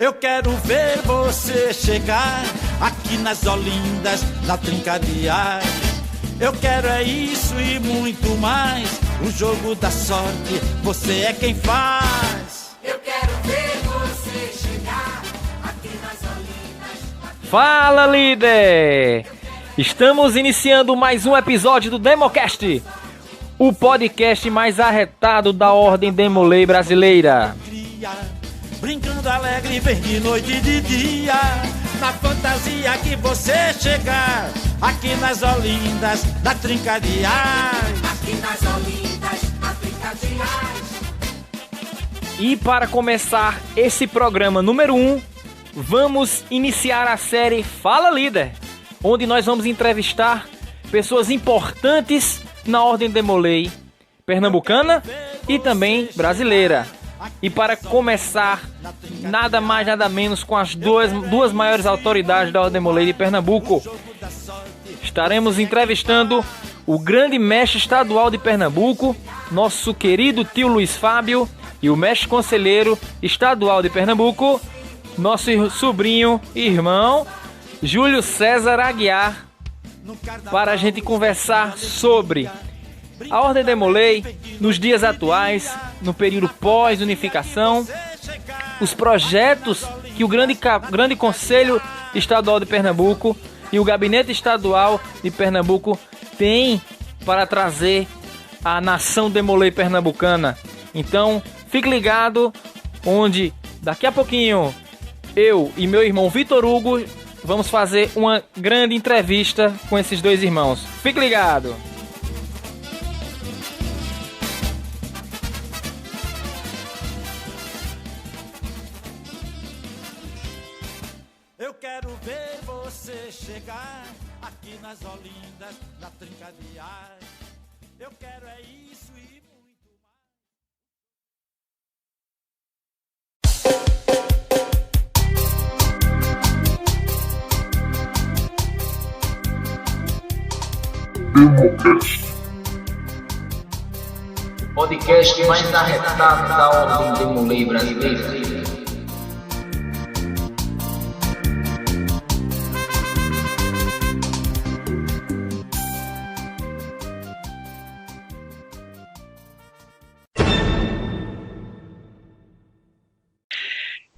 Eu quero ver você chegar aqui nas Olindas, na trinca de ar. Eu quero é isso e muito mais. O jogo da sorte, você é quem faz. Eu quero ver você chegar aqui nas Olindas. Fala, líder! Estamos iniciando mais um episódio do Democast, o podcast mais arretado da ordem Demolei brasileira. Brincando alegre, vem de noite e de dia, na fantasia que você chegar, aqui nas Olindas, na trinca de ais. Aqui nas Olindas, na trinca de ais. E para começar esse programa número 1, vamos iniciar a série Fala Líder, onde nós vamos entrevistar pessoas importantes na ordem Demolei pernambucana e também brasileira. E para começar, nada mais nada menos com as duas maiores autoridades da ordem Demolei de Pernambuco. Estaremos entrevistando o grande mestre estadual de Pernambuco, nosso querido tio Luiz Fábio, e o mestre conselheiro estadual de Pernambuco, nosso sobrinho e irmão Júlio César Aguiar, para a gente conversar sobre a ordem Demolei nos dias atuais, no período pós-unificação, os projetos que o grande Conselho Estadual de Pernambuco e o Gabinete Estadual de Pernambuco têm para trazer a nação Demolei pernambucana. Então, fique ligado, onde daqui a pouquinho eu e meu irmão Vitor Hugo vamos fazer uma grande entrevista com esses dois irmãos. Fique ligado! Eu quero ver você chegar aqui nas Olindas, na trinca de ais. Eu quero é isso e muito Democast. O podcast mais arretado da ordem Demolei brasileira.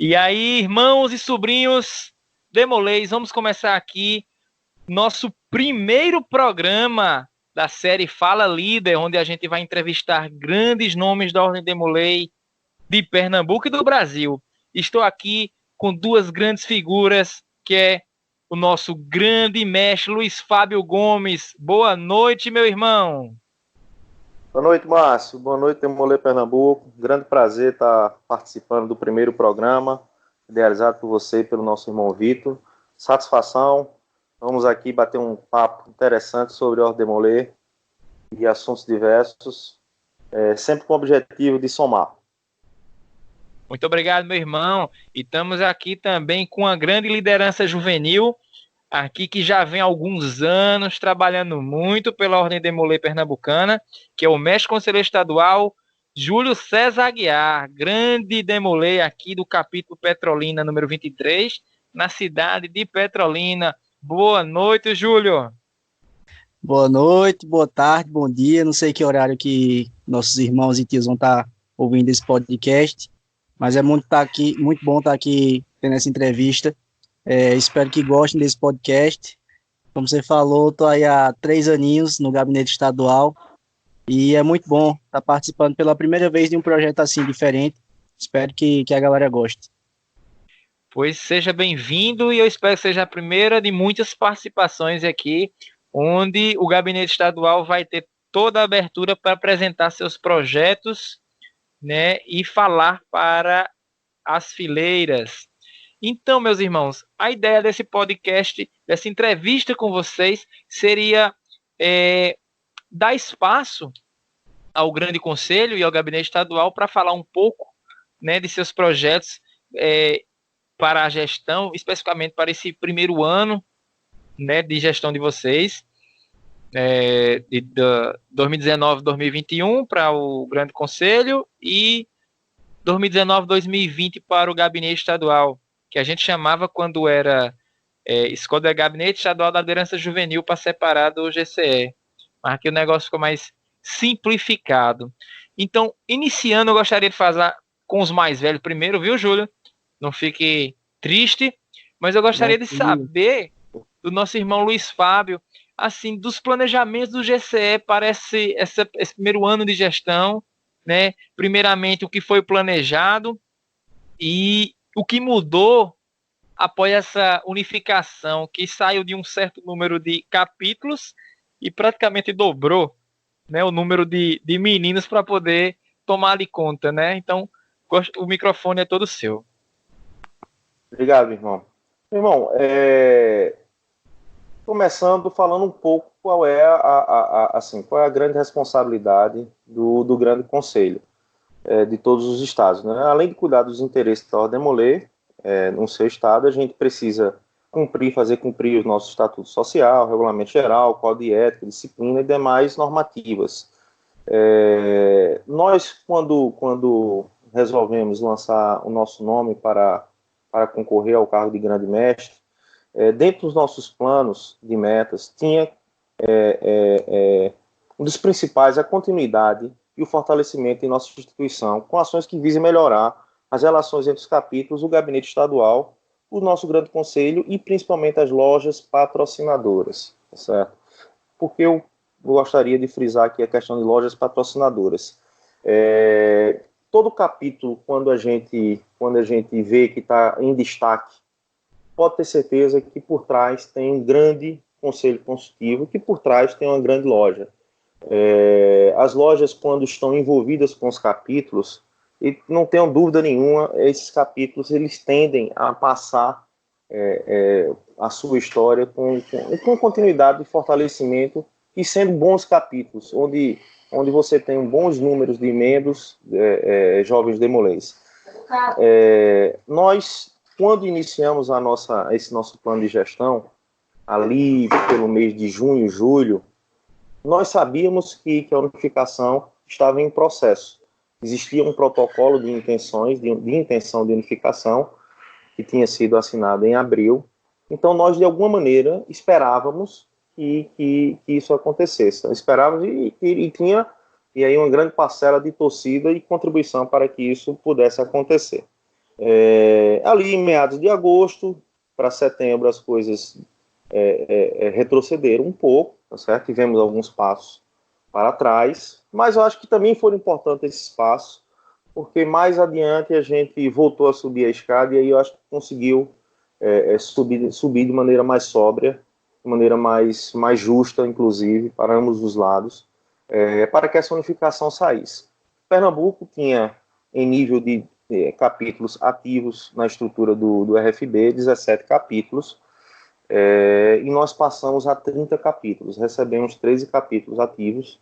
E aí, irmãos e sobrinhos Demoleis, vamos começar aqui nosso primeiro programa da série Fala Líder, onde a gente vai entrevistar grandes nomes da ordem Demolei de Pernambuco e do Brasil. Estou aqui com duas grandes figuras, que é o nosso grande mestre Luiz Fábio Gomes. Boa noite, meu irmão. Boa noite, Márcio. Boa noite, Demolei Pernambuco. Grande prazer estar participando do primeiro programa, idealizado por você e pelo nosso irmão Vitor. Satisfação. Vamos aqui bater um papo interessante sobre a ordem Demolei e assuntos diversos, sempre com o objetivo de somar. Muito obrigado, meu irmão. E estamos aqui também com a grande liderança juvenil, aqui que já vem há alguns anos trabalhando muito pela ordem Demolei pernambucana, que é o mestre conselheiro estadual Júlio César Aguiar, grande Demolei aqui do capítulo Petrolina número 23, na cidade de Petrolina. Boa noite, Júlio. Boa noite, boa tarde, bom dia. Não sei que horário que nossos irmãos e tios vão estar ouvindo esse podcast, mas é muito bom estar aqui tendo essa entrevista. Espero que gostem desse podcast. Como você falou, estou aí há 3 aninhos no gabinete estadual e é muito bom estar participando pela primeira vez de um projeto assim diferente. Espero que a galera goste. Pois seja bem-vindo e eu espero que seja a primeira de muitas participações aqui, onde o gabinete estadual vai ter toda a abertura para apresentar seus projetos, né, e falar para as fileiras. Então, meus irmãos, a ideia desse podcast, dessa entrevista com vocês, seria dar espaço ao grande conselho e ao gabinete estadual para falar um pouco, né, de seus projetos para a gestão, especificamente para esse primeiro ano, né, de gestão de vocês, de 2019-2021 para o grande conselho e 2019-2020 para o gabinete estadual. que a gente chamava quando era escola de Gabinete Estadual da Liderança Juvenil para separar do GCE. Mas aqui o negócio ficou mais simplificado. Então, iniciando, eu gostaria de fazer com os mais velhos primeiro, viu, Júlio? Não fique triste, mas eu gostaria de saber do nosso irmão Luiz Fábio, assim, dos planejamentos do GCE para esse primeiro ano de gestão, né? Primeiramente, o que foi planejado e o que mudou após essa unificação, que saiu de um certo número de capítulos e praticamente dobrou, né, o número de meninos para poder tomar de conta, né? Então, o microfone é todo seu. Obrigado, irmão. Irmão, começando falando um pouco qual é qual é a grande responsabilidade do Grande Conselho de todos os estados, né? Além de cuidar dos interesses da Ordem Molê, no seu estado, a gente precisa fazer cumprir o nosso estatuto social, regulamento geral, código de ética, disciplina e demais normativas. Nós, quando resolvemos lançar o nosso nome para concorrer ao cargo de grande mestre, dentro dos nossos planos de metas, tinha um dos principais a continuidade e o fortalecimento em nossa instituição, com ações que visem melhorar as relações entre os capítulos, o gabinete estadual, o nosso Grande Conselho e principalmente as lojas patrocinadoras, tá certo? Porque eu gostaria de frisar aqui a questão de lojas patrocinadoras. Todo capítulo, quando a gente vê que está em destaque, pode ter certeza que por trás tem um grande conselho consultivo, que por trás tem uma grande loja. As lojas, quando estão envolvidas com os capítulos, e não tenham dúvida nenhuma, esses capítulos eles tendem a passar a sua história com continuidade de fortalecimento e sendo bons capítulos, onde você tem bons números de membros jovens demolês. Nós, quando iniciamos esse nosso plano de gestão, ali pelo mês de junho, julho, nós sabíamos que a unificação estava em processo. Existia um protocolo de intenção de unificação que tinha sido assinado em abril. Então, nós, de alguma maneira, esperávamos que isso acontecesse. Esperávamos e tinha aí uma grande parcela de torcida e contribuição para que isso pudesse acontecer. Ali, em meados de agosto, para setembro, as coisas retrocederam um pouco, tá certo? Tivemos alguns passos para trás, mas eu acho que também foram importantes esses passos, porque mais adiante a gente voltou a subir a escada e aí eu acho que conseguiu subir de maneira mais sóbria, de maneira mais justa, inclusive, para ambos os lados, para que essa unificação saísse. Pernambuco tinha, em nível de capítulos ativos na estrutura do RFB, 17 capítulos, e nós passamos a 30 capítulos, recebemos 13 capítulos ativos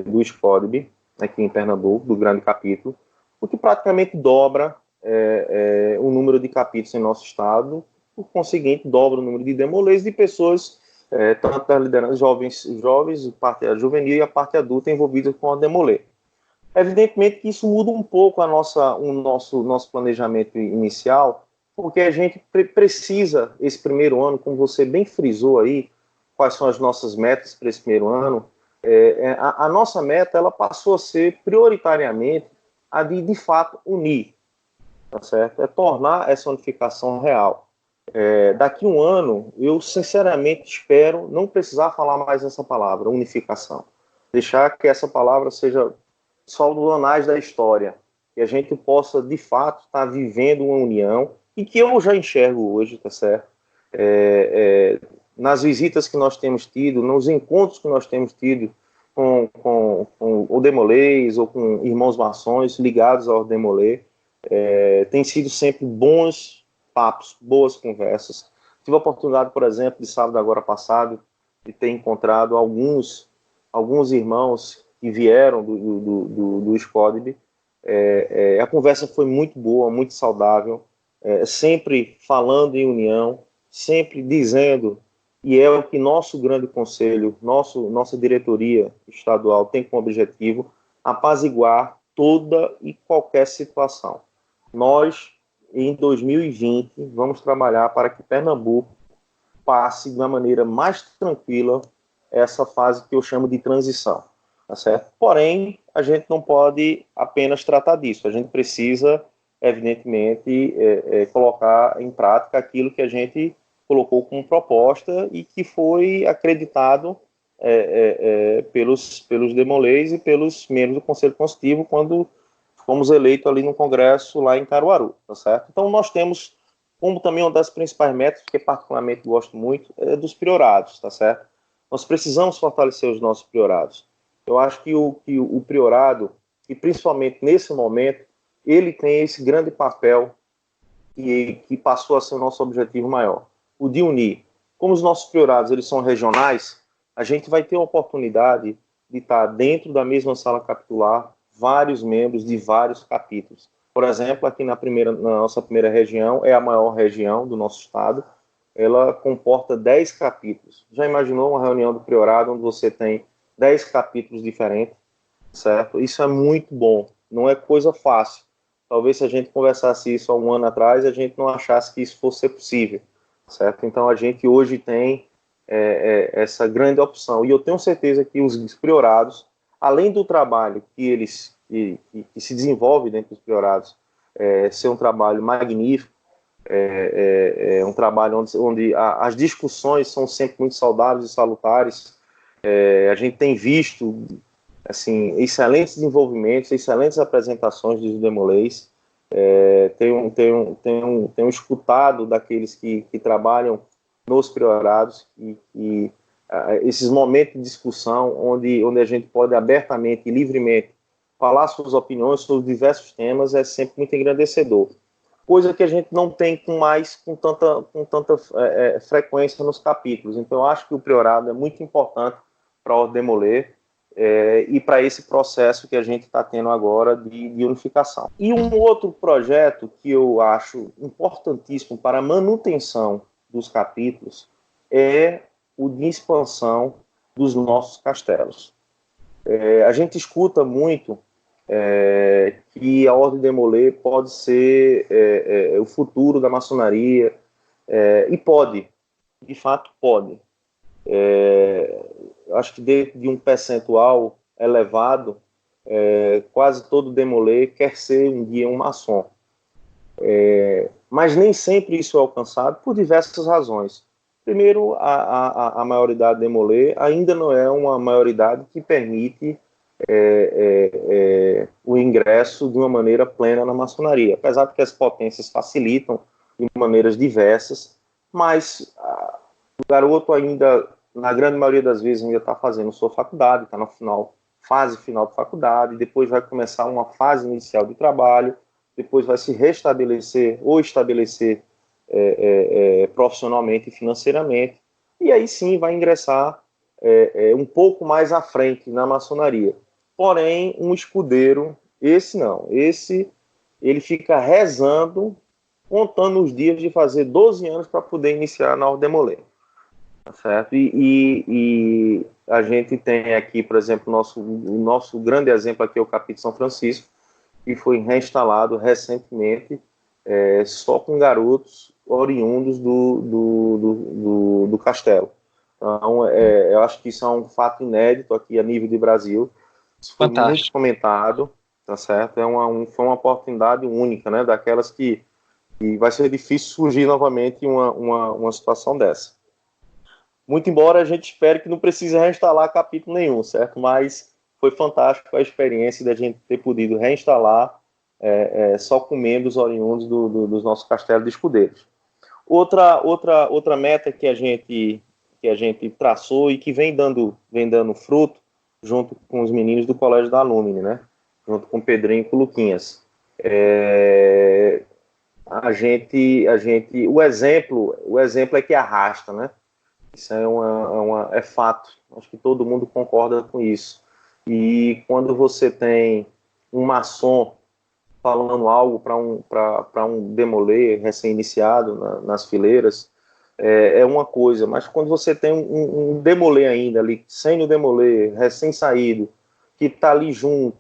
do SCODB, aqui em Pernambuco, do grande capítulo, o que praticamente dobra o número de capítulos em nosso estado, por conseguinte, dobra o número de demolês de pessoas, tanto das lideranças jovens, parte juvenil e a parte adulta envolvidas com a demolê. Evidentemente que isso muda um pouco o nosso planejamento inicial, porque a gente precisa, esse primeiro ano, como você bem frisou aí, quais são as nossas metas para esse primeiro ano, a nossa meta ela passou a ser prioritariamente a de fato unir, tá certo? Tornar essa unificação real. Daqui a um ano, eu sinceramente espero não precisar falar mais essa palavra, unificação. Deixar que essa palavra seja só dos anais da história, que a gente possa de fato estar vivendo uma união, e que eu já enxergo hoje, tá certo? Nas visitas que nós temos tido, nos encontros que nós temos tido com o Demolês ou com irmãos maçons ligados ao Demolê, tem sido sempre bons papos, boas conversas. Tive a oportunidade, por exemplo, de sábado agora passado, de ter encontrado alguns irmãos que vieram do SCODB. A conversa foi muito boa, muito saudável, sempre falando em união, sempre dizendo, e é o que nosso grande conselho, nossa diretoria estadual tem como objetivo, apaziguar toda e qualquer situação. Nós, em 2020, vamos trabalhar para que Pernambuco passe de uma maneira mais tranquila essa fase que eu chamo de transição, tá certo? Porém, a gente não pode apenas tratar disso, a gente precisa, evidentemente, colocar em prática aquilo que a gente colocou como proposta e que foi acreditado pelos demolês e pelos membros do Conselho Consultivo quando fomos eleitos ali no Congresso lá em Caruaru, tá certo? Então nós temos, como também uma das principais metas, que particularmente gosto muito, é dos priorados, tá certo? Nós precisamos fortalecer os nossos priorados. Eu acho que o priorado, e principalmente nesse momento, ele tem esse grande papel que passou a ser o nosso objetivo maior, o de unir. Como os nossos priorados eles são regionais, a gente vai ter a oportunidade de estar dentro da mesma sala capitular vários membros de vários capítulos. Por exemplo, aqui na nossa primeira região, é a maior região do nosso estado, ela comporta 10 capítulos. Já imaginou uma reunião do priorado onde você tem 10 capítulos diferentes, certo? Isso é muito bom, não é coisa fácil. Talvez se a gente conversasse isso há um ano atrás, a gente não achasse que isso fosse possível, certo? Então a gente hoje tem essa grande opção. E eu tenho certeza que os priorados, além do trabalho que se desenvolve dentro dos priorados, ser um trabalho magnífico, um trabalho onde as discussões são sempre muito saudáveis e salutares. A gente tem visto assim, excelentes desenvolvimentos, excelentes apresentações dos demolês. Tenho escutado daqueles que trabalham nos priorados e esses momentos de discussão onde a gente pode abertamente e livremente falar suas opiniões sobre diversos temas é sempre muito engrandecedor. Coisa que a gente não tem com tanta frequência nos capítulos. Então, eu acho que o priorado é muito importante para o Demoler e para esse processo que a gente está tendo agora de unificação. E um outro projeto que eu acho importantíssimo para a manutenção dos capítulos é o de expansão dos nossos castelos. A gente escuta muito que a Ordem Demoler pode ser o futuro da maçonaria, e pode, de fato pode. Acho que dentro de um percentual elevado, quase todo Demoler quer ser um dia um maçom. Mas nem sempre isso é alcançado por diversas razões. Primeiro, a maioridade Demoler ainda não é uma maioridade que permite o ingresso de uma maneira plena na maçonaria, apesar de que as potências facilitam de maneiras diversas, mas o garoto ainda, na grande maioria das vezes, ainda está fazendo sua faculdade, está na fase final de faculdade, depois vai começar uma fase inicial de trabalho, depois vai se restabelecer ou estabelecer profissionalmente e financeiramente, e aí sim vai ingressar um pouco mais à frente na maçonaria. Porém, um escudeiro, esse não, ele fica rezando, contando os dias de fazer 12 anos para poder iniciar na Ordem Demoler, tá certo? E a gente tem aqui, por exemplo, o nosso grande exemplo aqui é o Capítulo São Francisco, que foi reinstalado recentemente, só com garotos oriundos do castelo. Então, eu acho que isso é um fato inédito aqui a nível de Brasil. Isso foi muito comentado, tá certo? Foi uma oportunidade única, né? Daquelas que vai ser difícil surgir novamente uma situação dessa. Muito embora a gente espere que não precise reinstalar capítulo nenhum, certo? Mas foi fantástico a experiência da gente ter podido reinstalar só com membros oriundos dos nossos castelos de escudeiros. Outra meta que a gente traçou e que vem dando fruto junto com os meninos do Colégio da Alumni, né? Junto com o Pedrinho e com o Luquinhas. O exemplo é que arrasta, né? Isso é fato. Acho que todo mundo concorda com isso. E quando você tem um maçom falando algo para um demoler recém-iniciado nas fileiras, é uma coisa, mas quando você tem um demoler ainda ali, sem o demoler, recém-saído, que está ali junto,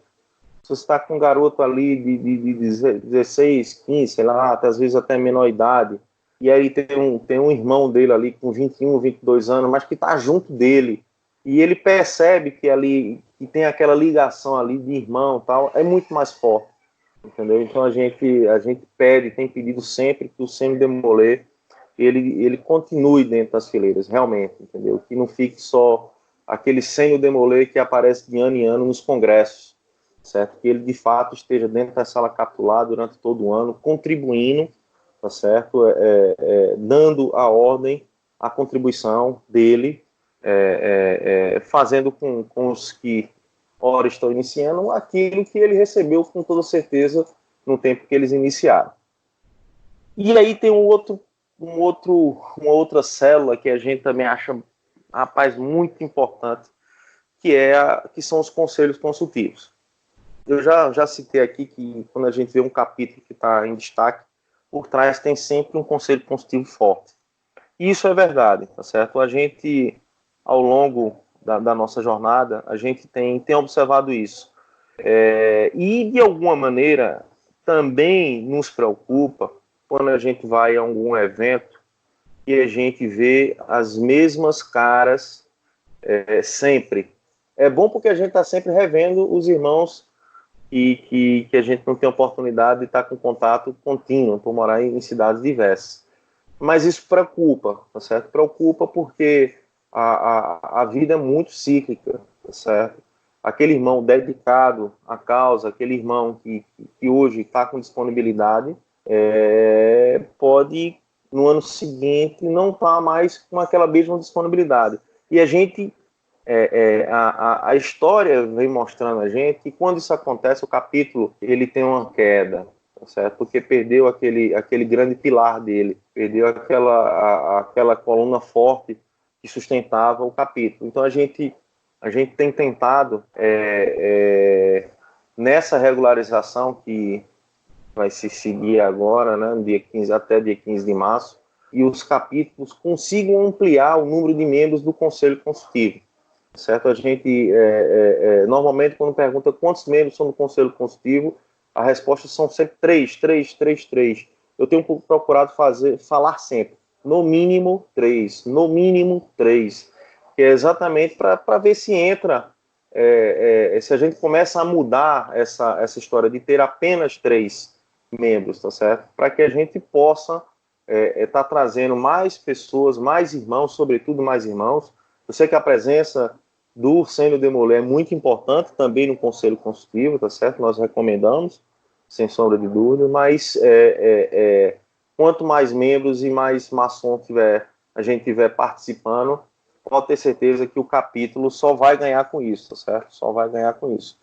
Se você está com um garoto ali de 16, 15, sei lá, até, às vezes até menor idade, e aí tem um irmão dele ali com 21, 22 anos, mas que está junto dele, e ele percebe que ali que tem aquela ligação ali de irmão e tal, é muito mais forte, entendeu? Então a gente tem pedido sempre que o Semi-Demolê ele continue dentro das fileiras, realmente, entendeu? Que não fique só aquele Semi-Demolê que aparece de ano em ano nos congressos, certo? Que ele de fato esteja dentro da sala capitular durante todo o ano, contribuindo, tá certo? Dando a ordem, a contribuição dele, fazendo com os que ora estão iniciando aquilo que ele recebeu com toda certeza no tempo que eles iniciaram. E aí tem uma outra célula que a gente também acha, rapaz, muito importante, que são os conselhos consultivos. Eu já citei aqui que quando a gente vê um capítulo que está em destaque, por trás tem sempre um conselho consultivo forte. E isso é verdade, tá certo? A gente, ao longo da nossa jornada, a gente tem observado isso. E, de alguma maneira, também nos preocupa quando a gente vai a algum evento e a gente vê as mesmas caras sempre. É bom porque a gente está sempre revendo os irmãos que a gente não tem oportunidade de estar com contato contínuo, por morar em cidades diversas. Mas isso preocupa, tá certo? Preocupa porque a vida é muito cíclica, tá certo? Aquele irmão dedicado à causa, aquele irmão que hoje está com disponibilidade, pode, no ano seguinte, não estar mais com aquela mesma disponibilidade. E a gente... a história vem mostrando a gente que quando isso acontece, o capítulo ele tem uma queda, tá certo? Porque perdeu aquele grande pilar dele, perdeu aquela coluna forte que sustentava o capítulo. Então a gente tem tentado nessa regularização que vai se seguir agora, né, dia 15, até dia 15 de março, e os capítulos consigam ampliar o número de membros do Conselho Consultivo. Certo? A gente, normalmente, quando pergunta quantos membros são do Conselho Consultivo, a resposta são sempre 3. Eu tenho procurado falar sempre, no mínimo 3, que é exatamente para ver se entra, se a gente começa a mudar essa história de ter apenas 3 membros, tá certo? Para que a gente possa estar trazendo mais pessoas, mais irmãos, sobretudo mais irmãos. Eu sei que a presença do Semi-Demolê é muito importante também no Conselho Consultivo, tá certo? Nós recomendamos, sem sombra de dúvida, mas quanto mais membros e mais maçom a gente tiver participando, pode ter certeza que o capítulo só vai ganhar com isso, tá certo? Só vai ganhar com isso.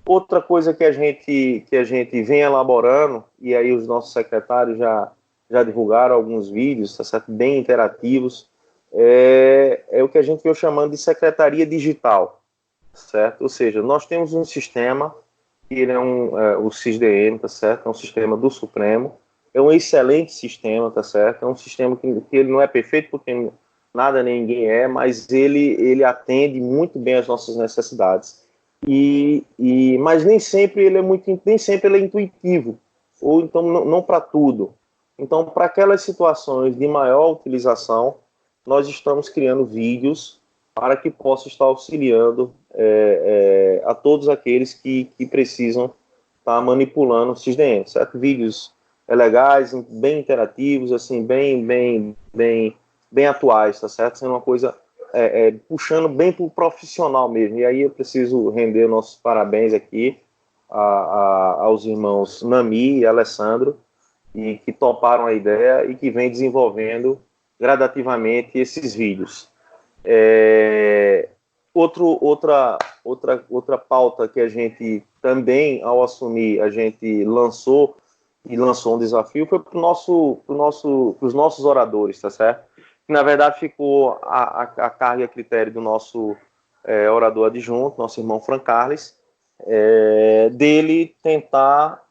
Outra coisa que a gente vem elaborando, e aí os nossos secretários já divulgaram alguns vídeos, tá certo? Bem interativos, é o que a gente veio chamando de secretaria digital, certo? Ou seja, nós temos um sistema, que ele o SISDM, tá certo? É um sistema do Supremo, é um excelente sistema, tá certo? É um sistema que ele não é perfeito porque nada nem ninguém mas ele atende muito bem às nossas necessidades. Mas nem sempre ele é intuitivo, ou então não para tudo. Então, para aquelas situações de maior utilização, nós estamos criando vídeos para que possa estar auxiliando a todos aqueles que precisam estar manipulando o SISDM, certo? Vídeos legais, bem interativos, assim, bem atuais, tá certo? Sendo uma coisa puxando bem para o profissional mesmo. E aí eu preciso render nossos parabéns aqui aos irmãos Nami e Alessandro, e que toparam a ideia e que vem desenvolvendo gradativamente esses vídeos. Outra pauta que a gente também, ao assumir, a gente lançou um desafio, foi para os nossos oradores, tá certo? Que, na verdade, ficou a carga e a critério do nosso orador adjunto, nosso irmão Fran Carles, dele tentar,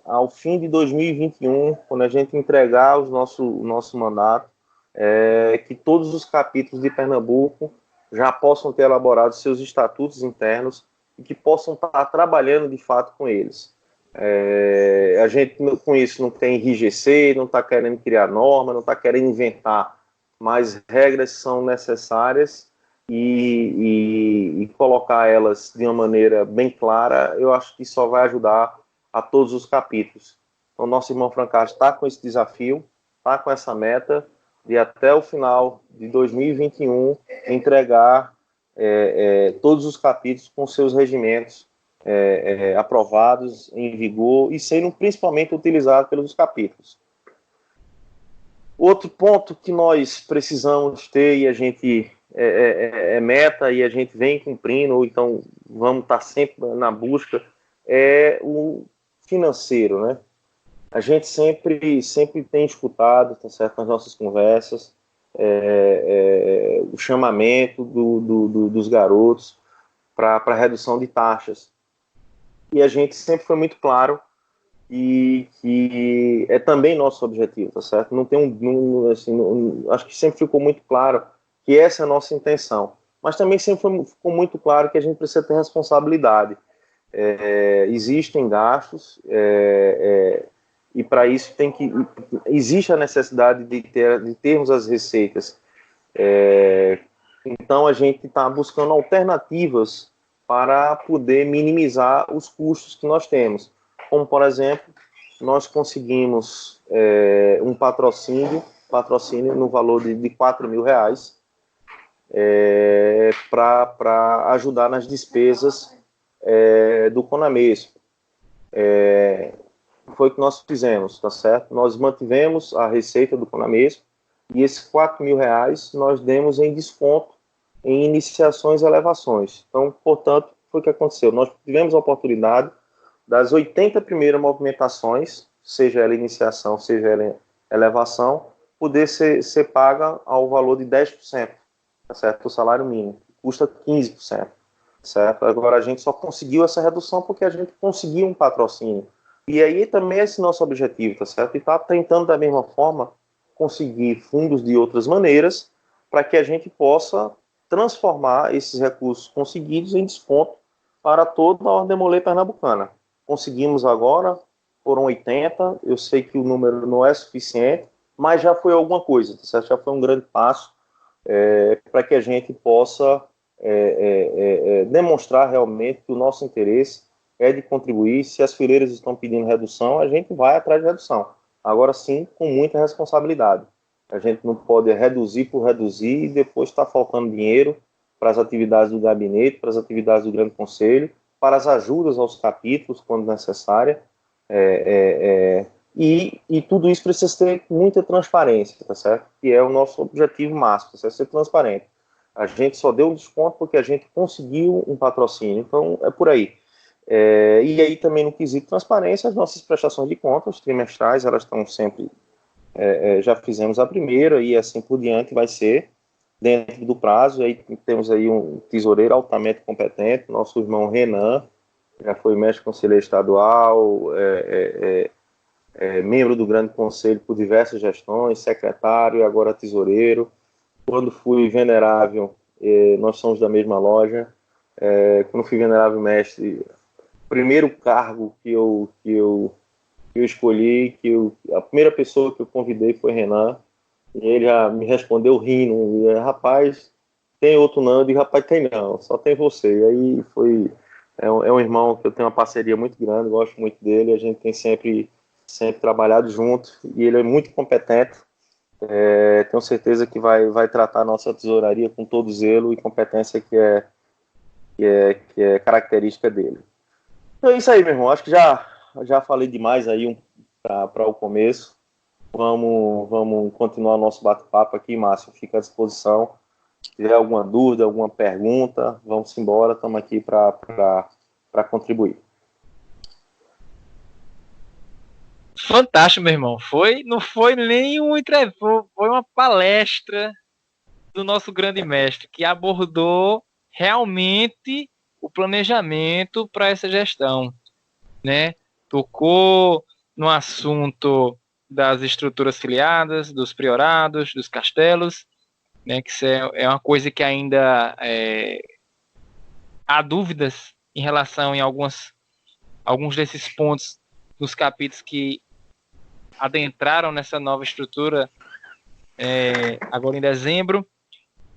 ao fim de 2021, quando a gente entregar o nosso mandato, que todos os capítulos de Pernambuco já possam ter elaborado seus estatutos internos e que possam estar trabalhando de fato com eles. A gente com isso não tem enrijecer, não está querendo criar norma, não está querendo inventar, mas regras são necessárias e colocar elas de uma maneira bem clara, eu acho que só vai ajudar a todos os capítulos. Então, nosso irmão Francarte está com esse desafio, está com essa meta de até o final de 2021 entregar todos os capítulos com seus regimentos aprovados, em vigor e sendo principalmente utilizados pelos capítulos. Outro ponto que nós precisamos ter e a gente meta e a gente vem cumprindo, ou então vamos estar sempre na busca, é o financeiro, né? A gente sempre tem escutado, tá certo, nas nossas conversas, o chamamento dos garotos para redução de taxas. E a gente sempre foi muito claro e que é também nosso objetivo, tá certo? Não tem acho que sempre ficou muito claro que essa é a nossa intenção. Mas também sempre ficou muito claro que a gente precisa ter responsabilidade. Existem gastos e para isso existe a necessidade de termos as receitas. Então a gente está buscando alternativas para poder minimizar os custos que nós temos. Como, por exemplo, nós conseguimos um patrocínio no valor de R$4.000 para ajudar nas despesas do CONAMESP. Foi o que nós fizemos, tá certo? Nós mantivemos a receita do CONAMESP e esses R$4.000 nós demos em desconto em iniciações e elevações. Então, portanto, foi o que aconteceu. Nós tivemos a oportunidade das 80 primeiras movimentações, seja ela iniciação, seja ela elevação, poder ser paga ao valor de 10%, tá certo? O salário mínimo, custa 15%, certo? Agora, a gente só conseguiu essa redução porque a gente conseguiu um patrocínio. E aí também é esse nosso objetivo, tá certo? E está tentando, da mesma forma, conseguir fundos de outras maneiras para que a gente possa transformar esses recursos conseguidos em desconto para toda a Ordem Moleira Pernambucana. Conseguimos agora, foram 80, eu sei que o número não é suficiente, mas já foi alguma coisa, tá certo? Já foi um grande passo para que a gente possa demonstrar realmente que o nosso interesse é de contribuir. Se as fileiras estão pedindo redução, a gente vai atrás de redução. Agora sim, com muita responsabilidade. A gente não pode reduzir por reduzir e depois está faltando dinheiro para as atividades do gabinete, para as atividades do Grande Conselho, para as ajudas aos capítulos, quando necessária. E tudo isso precisa ter muita transparência, tá certo? Que é o nosso objetivo máximo, tá, ser transparente. A gente só deu um desconto porque a gente conseguiu um patrocínio, então é por aí. E aí também no quesito transparência, as nossas prestações de contas trimestrais, elas estão sempre... já fizemos a primeira e assim por diante vai ser dentro do prazo. Aí temos aí um tesoureiro altamente competente, nosso irmão Renan, já foi mestre conselheiro estadual, membro do Grande Conselho por diversas gestões, secretário e agora tesoureiro. Quando fui venerável, nós somos da mesma loja. Quando fui venerável mestre, o primeiro cargo que eu escolhi, a primeira pessoa que eu convidei foi Renan, e ele já me respondeu rindo, rapaz, tem outro não? Eu digo, rapaz, tem não, só tem você. E aí é um irmão que eu tenho uma parceria muito grande, gosto muito dele, a gente tem sempre trabalhado junto, e ele é muito competente. Tenho certeza que vai tratar a nossa tesouraria com todo zelo e competência que é característica dele. Então é isso aí, meu irmão, acho que já falei demais aí para o começo. Vamos continuar o nosso bate-papo aqui, Márcio. Fica à disposição. Se tiver alguma dúvida, alguma pergunta, vamos embora. Estamos aqui para contribuir. Fantástico, meu irmão. Não foi nem uma entrevista, foi uma palestra do nosso grande mestre, que abordou realmente o planejamento para essa gestão, né? Tocou no assunto das estruturas filiadas, dos priorados, dos castelos, né? Que isso é uma coisa que ainda há dúvidas em relação em alguns desses pontos dos capítulos que adentraram nessa nova estrutura agora em dezembro,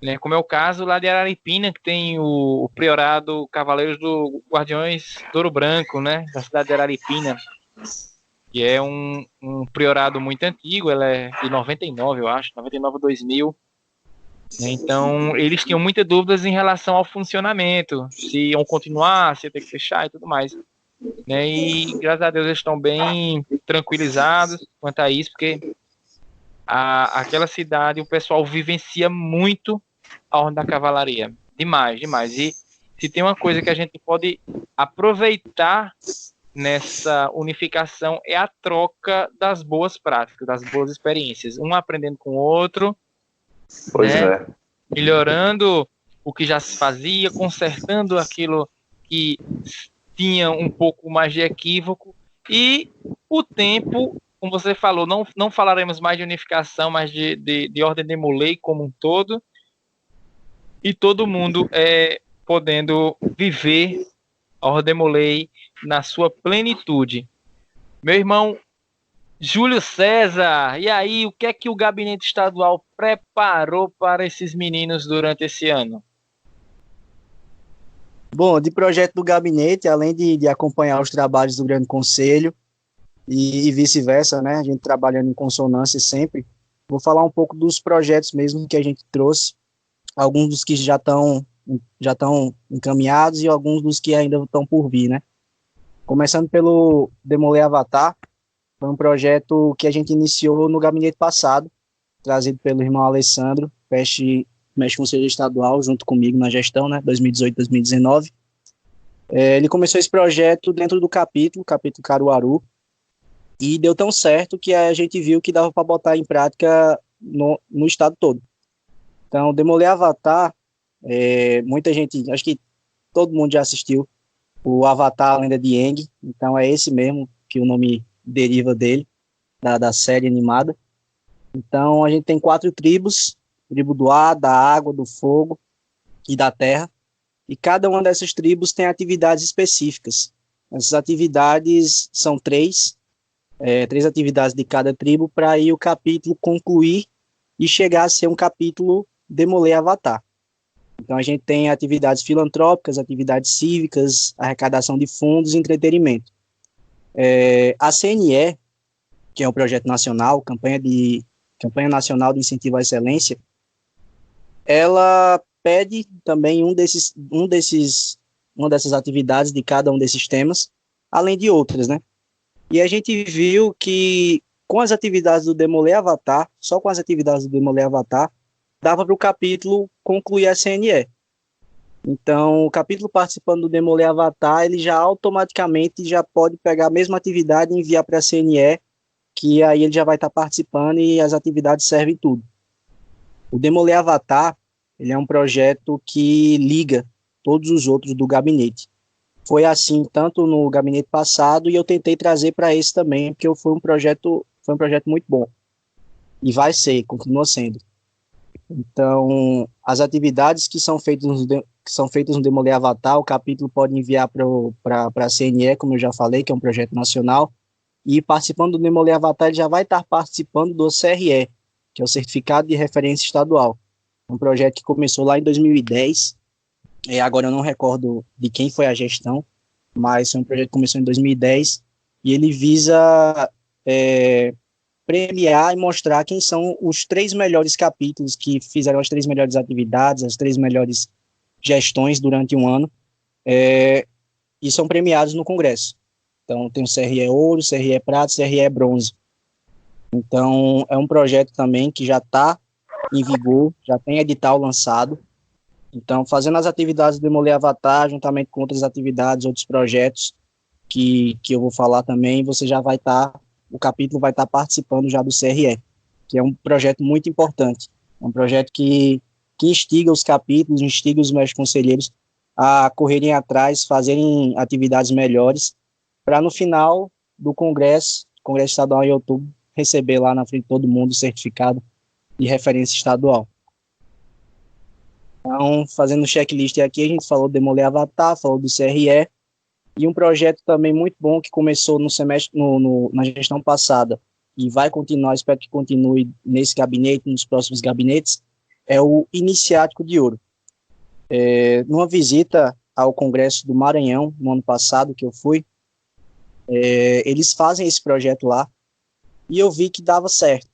né, como é o caso lá de Araripina, que tem o Priorado Cavaleiros do Guardiões do Ouro Branco, né, da cidade de Araripina, que é um priorado muito antigo, ela é de 99, eu acho, 99 a 2000. Então, eles tinham muitas dúvidas em relação ao funcionamento, se iam continuar, se ia ter que fechar e tudo mais. Né? E, graças a Deus, eles estão bem tranquilizados quanto a isso, porque aquela cidade, o pessoal vivencia muito a Ordem da Cavalaria. Demais, demais. E se tem uma coisa que a gente pode aproveitar nessa unificação é a troca das boas práticas, das boas experiências. Um aprendendo com o outro, Pois né? é. Melhorando o que já se fazia, consertando aquilo que tinha um pouco mais de equívoco, e o tempo, como você falou, não falaremos mais de unificação, mas de Ordem Demolei como um todo, e todo mundo podendo viver a Ordem Demolei na sua plenitude. Meu irmão Júlio César, e aí, o que é que o Gabinete Estadual preparou para esses meninos durante esse ano? Bom, de projeto do gabinete, além de acompanhar os trabalhos do Grande Conselho e vice-versa, né, a gente trabalhando em consonância sempre, vou falar um pouco dos projetos mesmo que a gente trouxe, alguns dos que já estão encaminhados e alguns dos que ainda estão por vir, né. Começando pelo Demoler Avatar, foi um projeto que a gente iniciou no gabinete passado, trazido pelo irmão Alessandro, mestre conselheiro estadual, junto comigo na gestão, né, 2018-2019. Ele começou esse projeto dentro do capítulo Caruaru, e deu tão certo que a gente viu que dava para botar em prática no estado todo. Então, Demoler Avatar, muita gente, acho que todo mundo já assistiu o Avatar, a Lenda de Aang, então é esse mesmo que o nome deriva dele, da série animada. Então, a gente tem 4 tribos, tribo do ar, da água, do fogo e da terra, e cada uma dessas tribos tem atividades específicas. Essas atividades são 3 atividades de cada tribo, para aí o capítulo concluir e chegar a ser um capítulo Demoler Avatar. Então, a gente tem atividades filantrópicas, atividades cívicas, arrecadação de fundos e entretenimento. A CNE, que é um projeto nacional, Campanha Nacional de Incentivo à Excelência, ela pede também uma dessas atividades de cada um desses temas, além de outras, né? E a gente viu que com as atividades do Demoler Avatar, só com as atividades do Demoler Avatar, dava para o capítulo concluir a CNE. Então, o capítulo participando do Demoler Avatar, ele já automaticamente já pode pegar a mesma atividade e enviar para a CNE, que aí ele já vai estar participando e as atividades servem tudo. O Demoler Avatar, ele é um projeto que liga todos os outros do gabinete. Foi assim tanto no gabinete passado, e eu tentei trazer para esse também, porque foi um projeto muito bom. E continua sendo. Então, as atividades que são feitas no Demoler Avatar, o capítulo pode enviar para a CNE, como eu já falei, que é um projeto nacional, e participando do Demoler Avatar, ele já vai estar participando do CRE, que é o Certificado de Referência Estadual. Um projeto que começou lá em 2010, agora eu não recordo de quem foi a gestão, mas é um projeto que começou em 2010, e ele visa premiar e mostrar quem são os 3 melhores capítulos que fizeram as 3 melhores atividades, as 3 melhores gestões durante um ano, e são premiados no Congresso. Então, tem o CRE Ouro, CRE Prata, CRE Bronze. Então, é um projeto também que já está em vigor, já tem edital lançado. Então, fazendo as atividades do Demoler Avatar, juntamente com outras atividades, outros projetos que eu vou falar também, você já vai estar, o capítulo vai estar participando já do CRE, que é um projeto muito importante. É um projeto que instiga os capítulos, instiga os mestres conselheiros a correrem atrás, fazerem atividades melhores, para no final do Congresso Estadual em outubro, receber lá na frente de todo mundo o certificado de referência estadual. Então, fazendo o checklist aqui, a gente falou do Demoler Avatar, falou do CRE, e um projeto também muito bom que começou no semestre, na gestão passada, e vai continuar, espero que continue nesse gabinete, nos próximos gabinetes, é o Iniciático de Ouro. Numa visita ao Congresso do Maranhão, no ano passado que eu fui, eles fazem esse projeto lá, e eu vi que dava certo,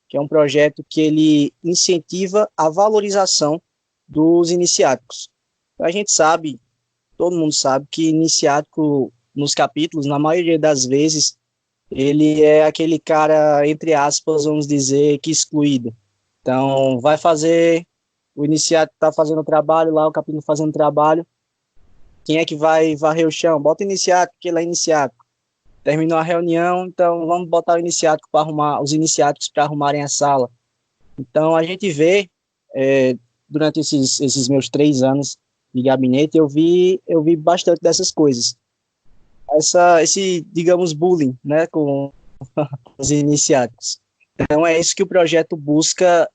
que é um projeto que ele incentiva a valorização dos iniciáticos. A gente sabe, todo mundo sabe, que iniciático nos capítulos, na maioria das vezes, ele é aquele cara, entre aspas, vamos dizer, que excluído. Então, vai fazer, o iniciático está fazendo o trabalho lá, o capítulo fazendo o trabalho, quem é que vai varrer o chão? Bota o iniciático, porque ele é iniciático. Terminou a reunião, então vamos botar o iniciático para arrumar, os iniciáticos para arrumarem a sala. Então, a gente vê, durante esses meus 3 anos de gabinete, eu vi bastante dessas coisas. Esse, digamos, bullying, né, com os iniciáticos. Então, é isso que o projeto busca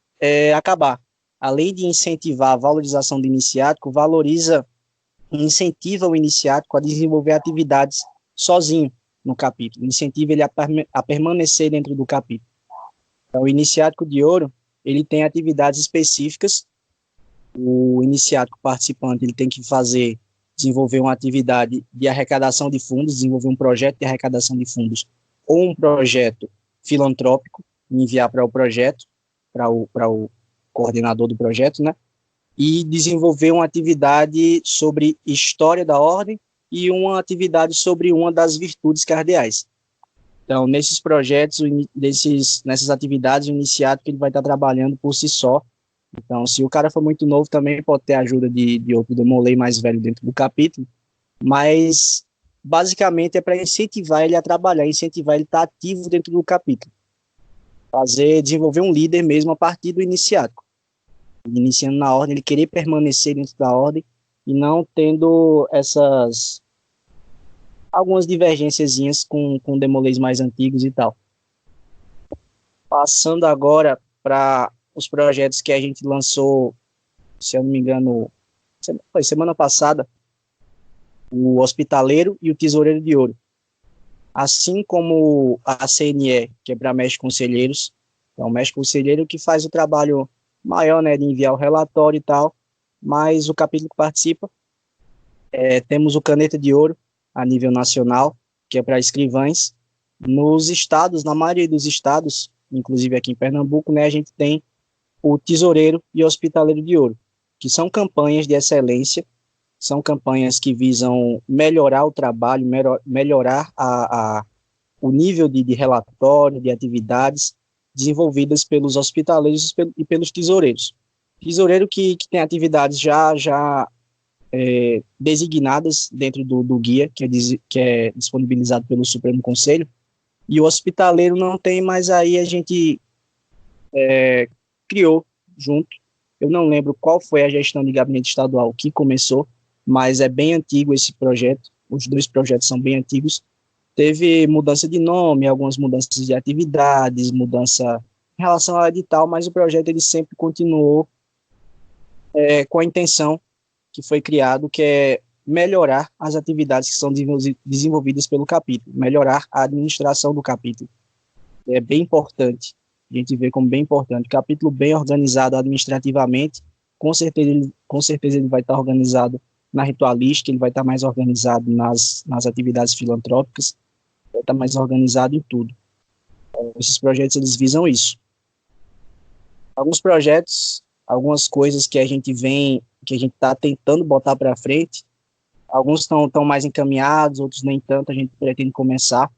acabar. Além de incentivar a valorização do iniciático, incentiva o iniciático a desenvolver atividades sozinho no capítulo, incentiva ele a permanecer dentro do capítulo. Então, o Iniciático de Ouro, ele tem atividades específicas. O iniciático participante, ele tem que desenvolver uma atividade de arrecadação de fundos, desenvolver um projeto de arrecadação de fundos, ou um projeto filantrópico, enviar para o projeto, para o coordenador do projeto, né? E desenvolver uma atividade sobre história da ordem e uma atividade sobre uma das virtudes cardeais. Então, nesses projetos, nessas atividades, o iniciático ele vai estar trabalhando por si só. Então, se o cara for muito novo, também pode ter a ajuda de outro Demolei mais velho dentro do capítulo, mas, basicamente, é para incentivar ele a trabalhar, incentivar ele a estar ativo dentro do capítulo. Desenvolver um líder mesmo a partir do iniciático. Iniciando na ordem, ele querer permanecer dentro da ordem e não tendo algumas divergênciazinhas com Demoleis mais antigos e tal. Passando agora para os projetos que a gente lançou, se eu não me engano, foi semana passada, o Hospitaleiro e o Tesoureiro de Ouro. Assim como a CNE, que é para Mestre Conselheiros, é o Mestre Conselheiro que faz o trabalho maior, né, de enviar o relatório e tal, mas o capítulo que participa, temos o Caneta de Ouro, a nível nacional, que é para escrivães. Nos estados, na maioria dos estados, inclusive aqui em Pernambuco, né, a gente tem o Tesoureiro e o Hospitaleiro de Ouro, que são campanhas de excelência, são campanhas que visam melhorar o trabalho, melhorar o nível de relatório, de atividades desenvolvidas pelos hospitaleiros e pelos tesoureiros. Tesoureiro que tem atividades já designadas dentro do guia, que é disponibilizado pelo Supremo Conselho, e o hospitaleiro não tem, mas aí a gente criou junto. Eu não lembro qual foi a gestão de gabinete estadual que começou, mas é bem antigo esse projeto, os 2 projetos são bem antigos. Teve mudança de nome, algumas mudanças de atividades, mudança em relação ao edital, mas o projeto ele sempre continuou com a intenção que foi criado, que é melhorar as atividades que são desenvolvidas pelo capítulo, melhorar a administração do capítulo. É bem importante, a gente vê como bem importante. O capítulo bem organizado administrativamente, com certeza ele vai estar organizado na ritualística, ele vai estar mais organizado nas atividades filantrópicas, vai estar mais organizado em tudo. Esses projetos, eles visam isso. Alguns projetos, algumas coisas que a gente está tentando botar para frente, alguns estão mais encaminhados, outros nem tanto, a gente pretende começar,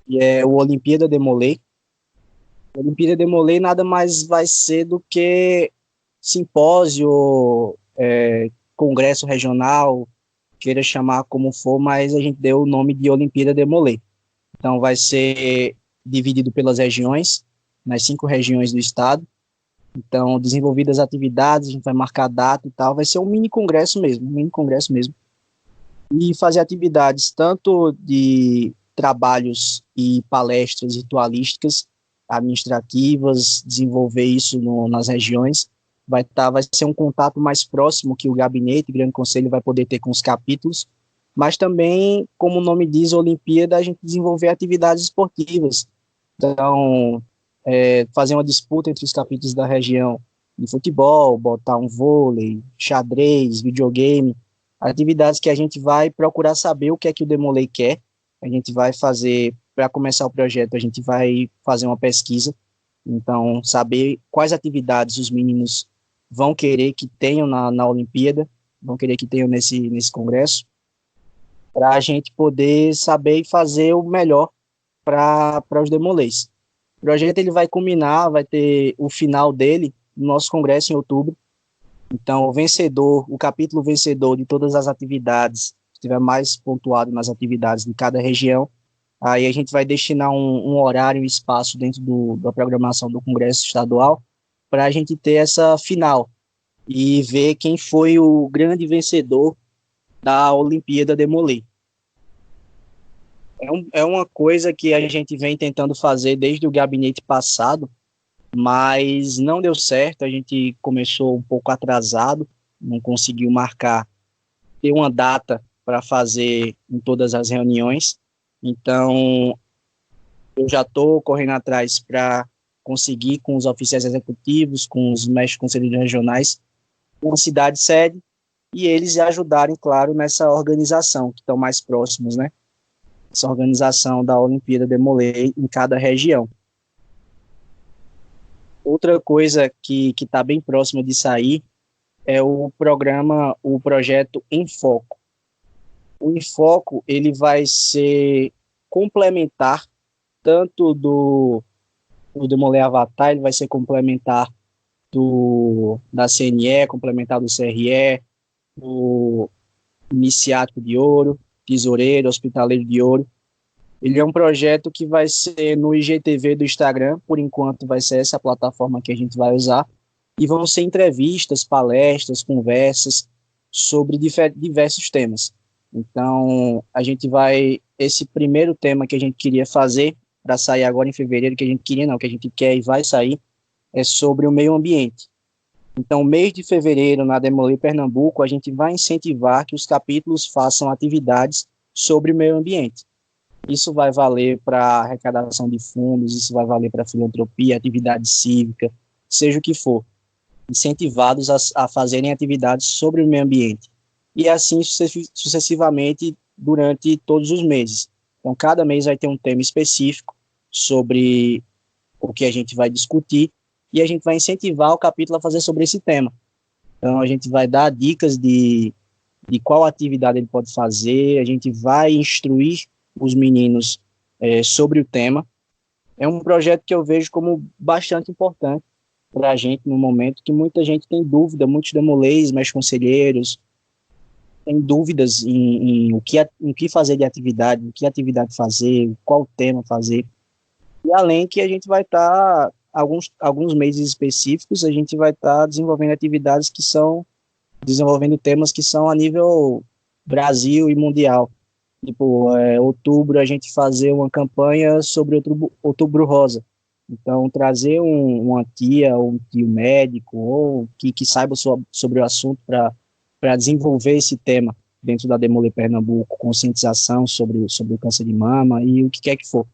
e é o Olimpíada Demolei. A Olimpíada Demolei nada mais vai ser do que simpósio, congresso regional, queira chamar como for, mas a gente deu o nome de Olimpíada Demolei. Então vai ser dividido pelas regiões, nas 5 regiões do estado. Então, desenvolvidas atividades, a gente vai marcar data e tal, vai ser um mini congresso mesmo, e fazer atividades tanto de trabalhos e palestras ritualísticas, administrativas, desenvolver isso nas regiões, vai ser um contato mais próximo que o gabinete, o Grande Conselho vai poder ter com os capítulos, mas também, como o nome diz, Olimpíada, a gente desenvolver atividades esportivas. Então, fazer uma disputa entre os capítulos da região de futebol, botar um vôlei, xadrez, videogame, atividades que a gente vai procurar saber o que é que o Demolei quer. A gente vai fazer, para começar o projeto, a gente vai fazer uma pesquisa, então saber quais atividades os meninos vão querer que tenham na Olimpíada, vão querer que tenham nesse congresso, para a gente poder saber e fazer o melhor para os Demoleis. O projeto ele vai culminar, vai ter o final dele no nosso congresso em outubro. Então, o capítulo vencedor de todas as atividades, se estiver mais pontuado nas atividades de cada região, aí a gente vai destinar um horário e espaço dentro da programação do congresso estadual para a gente ter essa final e ver quem foi o grande vencedor da Olimpíada Demolei. É uma coisa que a gente vem tentando fazer desde o gabinete passado, mas não deu certo, a gente começou um pouco atrasado, não conseguiu ter uma data para fazer em todas as reuniões, então eu já estou correndo atrás para conseguir com os oficiais executivos, com os mestres conselheiros regionais, uma cidade sede, e eles ajudarem, claro, nessa organização, que estão mais próximos, né? Essa organização da Olimpíada Demolei em cada região. Outra coisa que está bem próxima de sair é o projeto Em Foco. O Em Foco, ele vai ser complementar tanto do Demolei Avatar, ele vai ser complementar da CNE, complementar do CRE, do Iniciático de Ouro, Tesoureiro, Hospitaleiro de Ouro. Ele é um projeto que vai ser no IGTV do Instagram, por enquanto vai ser essa plataforma que a gente vai usar, e vão ser entrevistas, palestras, conversas sobre diversos temas. Então, esse primeiro tema que a gente queria fazer, para sair agora em fevereiro, que a gente quer e vai sair, é sobre o meio ambiente. Então, mês de fevereiro, na Demolei Pernambuco, a gente vai incentivar que os capítulos façam atividades sobre o meio ambiente. Isso vai valer para arrecadação de fundos, isso vai valer para filantropia, atividade cívica, seja o que for. Incentivados a fazerem atividades sobre o meio ambiente. E assim sucessivamente durante todos os meses. Então, cada mês vai ter um tema específico sobre o que a gente vai discutir, e a gente vai incentivar o capítulo a fazer sobre esse tema. Então, a gente vai dar dicas de qual atividade ele pode fazer, a gente vai instruir os meninos sobre o tema. É um projeto que eu vejo como bastante importante para a gente no momento, que muita gente tem dúvida, muitos demoleis, mais conselheiros, têm dúvidas em o que fazer de atividade, o que atividade fazer, qual tema fazer. E além que a gente vai estar... Alguns meses específicos, a gente vai estar desenvolvendo temas que são a nível Brasil e mundial. Tipo, outubro a gente fazer uma campanha sobre outubro rosa. Então, trazer uma tia ou um tio médico ou que saiba sobre o assunto para desenvolver esse tema dentro da Demolei Pernambuco, conscientização sobre o câncer de mama e o que quer que for.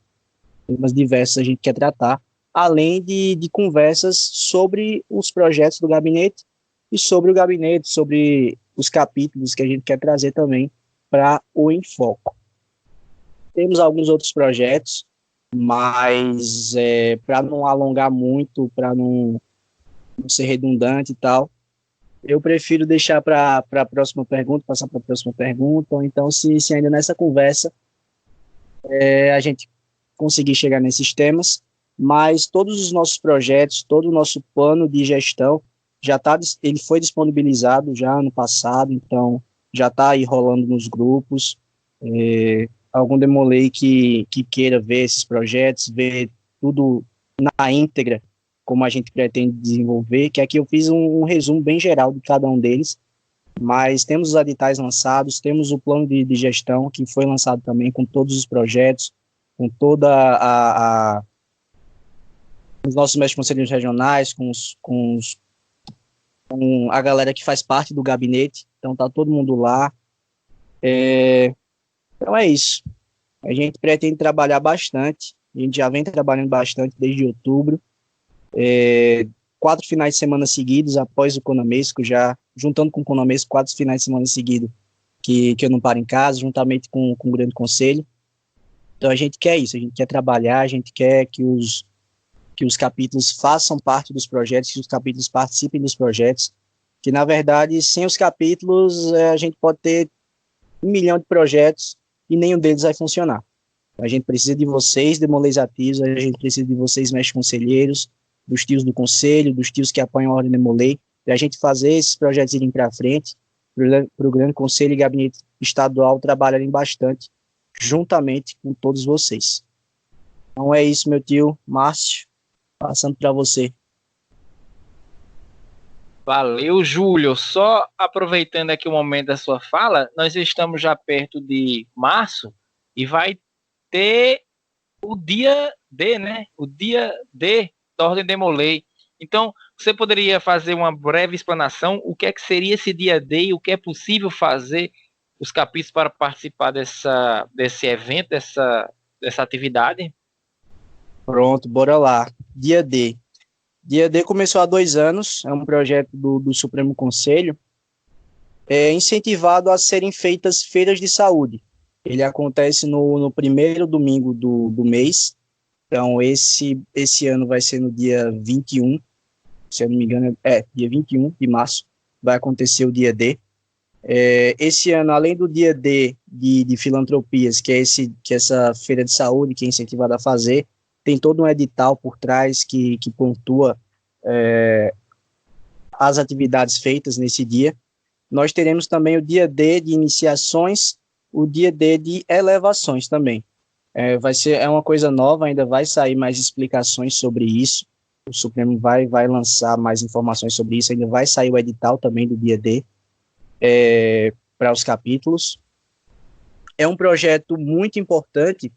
Temas diversos a gente quer tratar, além de conversas sobre os projetos do gabinete e sobre o gabinete, sobre os capítulos que a gente quer trazer também para o Em Foco. Temos alguns outros projetos, mas para não alongar muito, para não ser redundante e tal, eu prefiro deixar para a próxima pergunta, passar para a próxima pergunta, ou então se ainda nessa conversa a gente conseguir chegar nesses temas, mas todos os nossos projetos, todo o nosso plano de gestão, ele foi disponibilizado já ano passado, então já está aí rolando nos grupos. Algum demolei que queira ver esses projetos, ver tudo na íntegra, como a gente pretende desenvolver, que aqui eu fiz um resumo bem geral de cada um deles, mas temos os editais lançados, temos o plano de gestão, que foi lançado também com todos os projetos, com toda os nossos mestres conselheiros regionais, com os com a galera que faz parte do gabinete, então tá todo mundo lá. Então é isso. A gente pretende trabalhar bastante, a gente já vem trabalhando bastante desde outubro, 4 finais de semana seguidos após o Conamesco, já juntando com o Conamesco, 4 finais de semana seguidos que eu não paro em casa, juntamente com o Grande Conselho. Então a gente quer isso, a gente quer trabalhar, a gente quer que os capítulos façam parte dos projetos, que os capítulos participem dos projetos, que na verdade, sem os capítulos, a gente pode ter 1 milhão de projetos e nenhum deles vai funcionar. A gente precisa de vocês, Demolês ativos, a gente precisa de vocês, mestres conselheiros, dos tios do conselho, dos tios que apoiam a Ordem Demolei, para a gente fazer esses projetos irem para frente, para o Grande Conselho e Gabinete Estadual trabalharem bastante, juntamente com todos vocês. Então é isso, meu tio Márcio, passando para você. Valeu, Júlio. Só aproveitando aqui o momento da sua fala, nós estamos já perto de março e vai ter o dia D, né? O dia D da Ordem Demolei. Então, você poderia fazer uma breve explanação, o que é que seria esse dia D e o que é possível fazer os capítulos para participar desse evento, dessa atividade? Pronto, bora lá. Dia D. Dia D começou há 2 anos, é um projeto do Supremo Conselho, incentivado a serem feitas feiras de saúde. Ele acontece no primeiro domingo do mês, então esse ano vai ser no dia 21, se eu não me engano, dia 21 de março, vai acontecer o dia D. Esse ano, além do dia D de filantropias, que é essa feira de saúde que é incentivada a fazer, tem todo um edital por trás que pontua as atividades feitas nesse dia. Nós teremos também o dia D de iniciações, o dia D de elevações também. É uma coisa nova, ainda vai sair mais explicações sobre isso, o Supremo vai lançar mais informações sobre isso, ainda vai sair o edital também do dia D para os capítulos. É um projeto muito importante,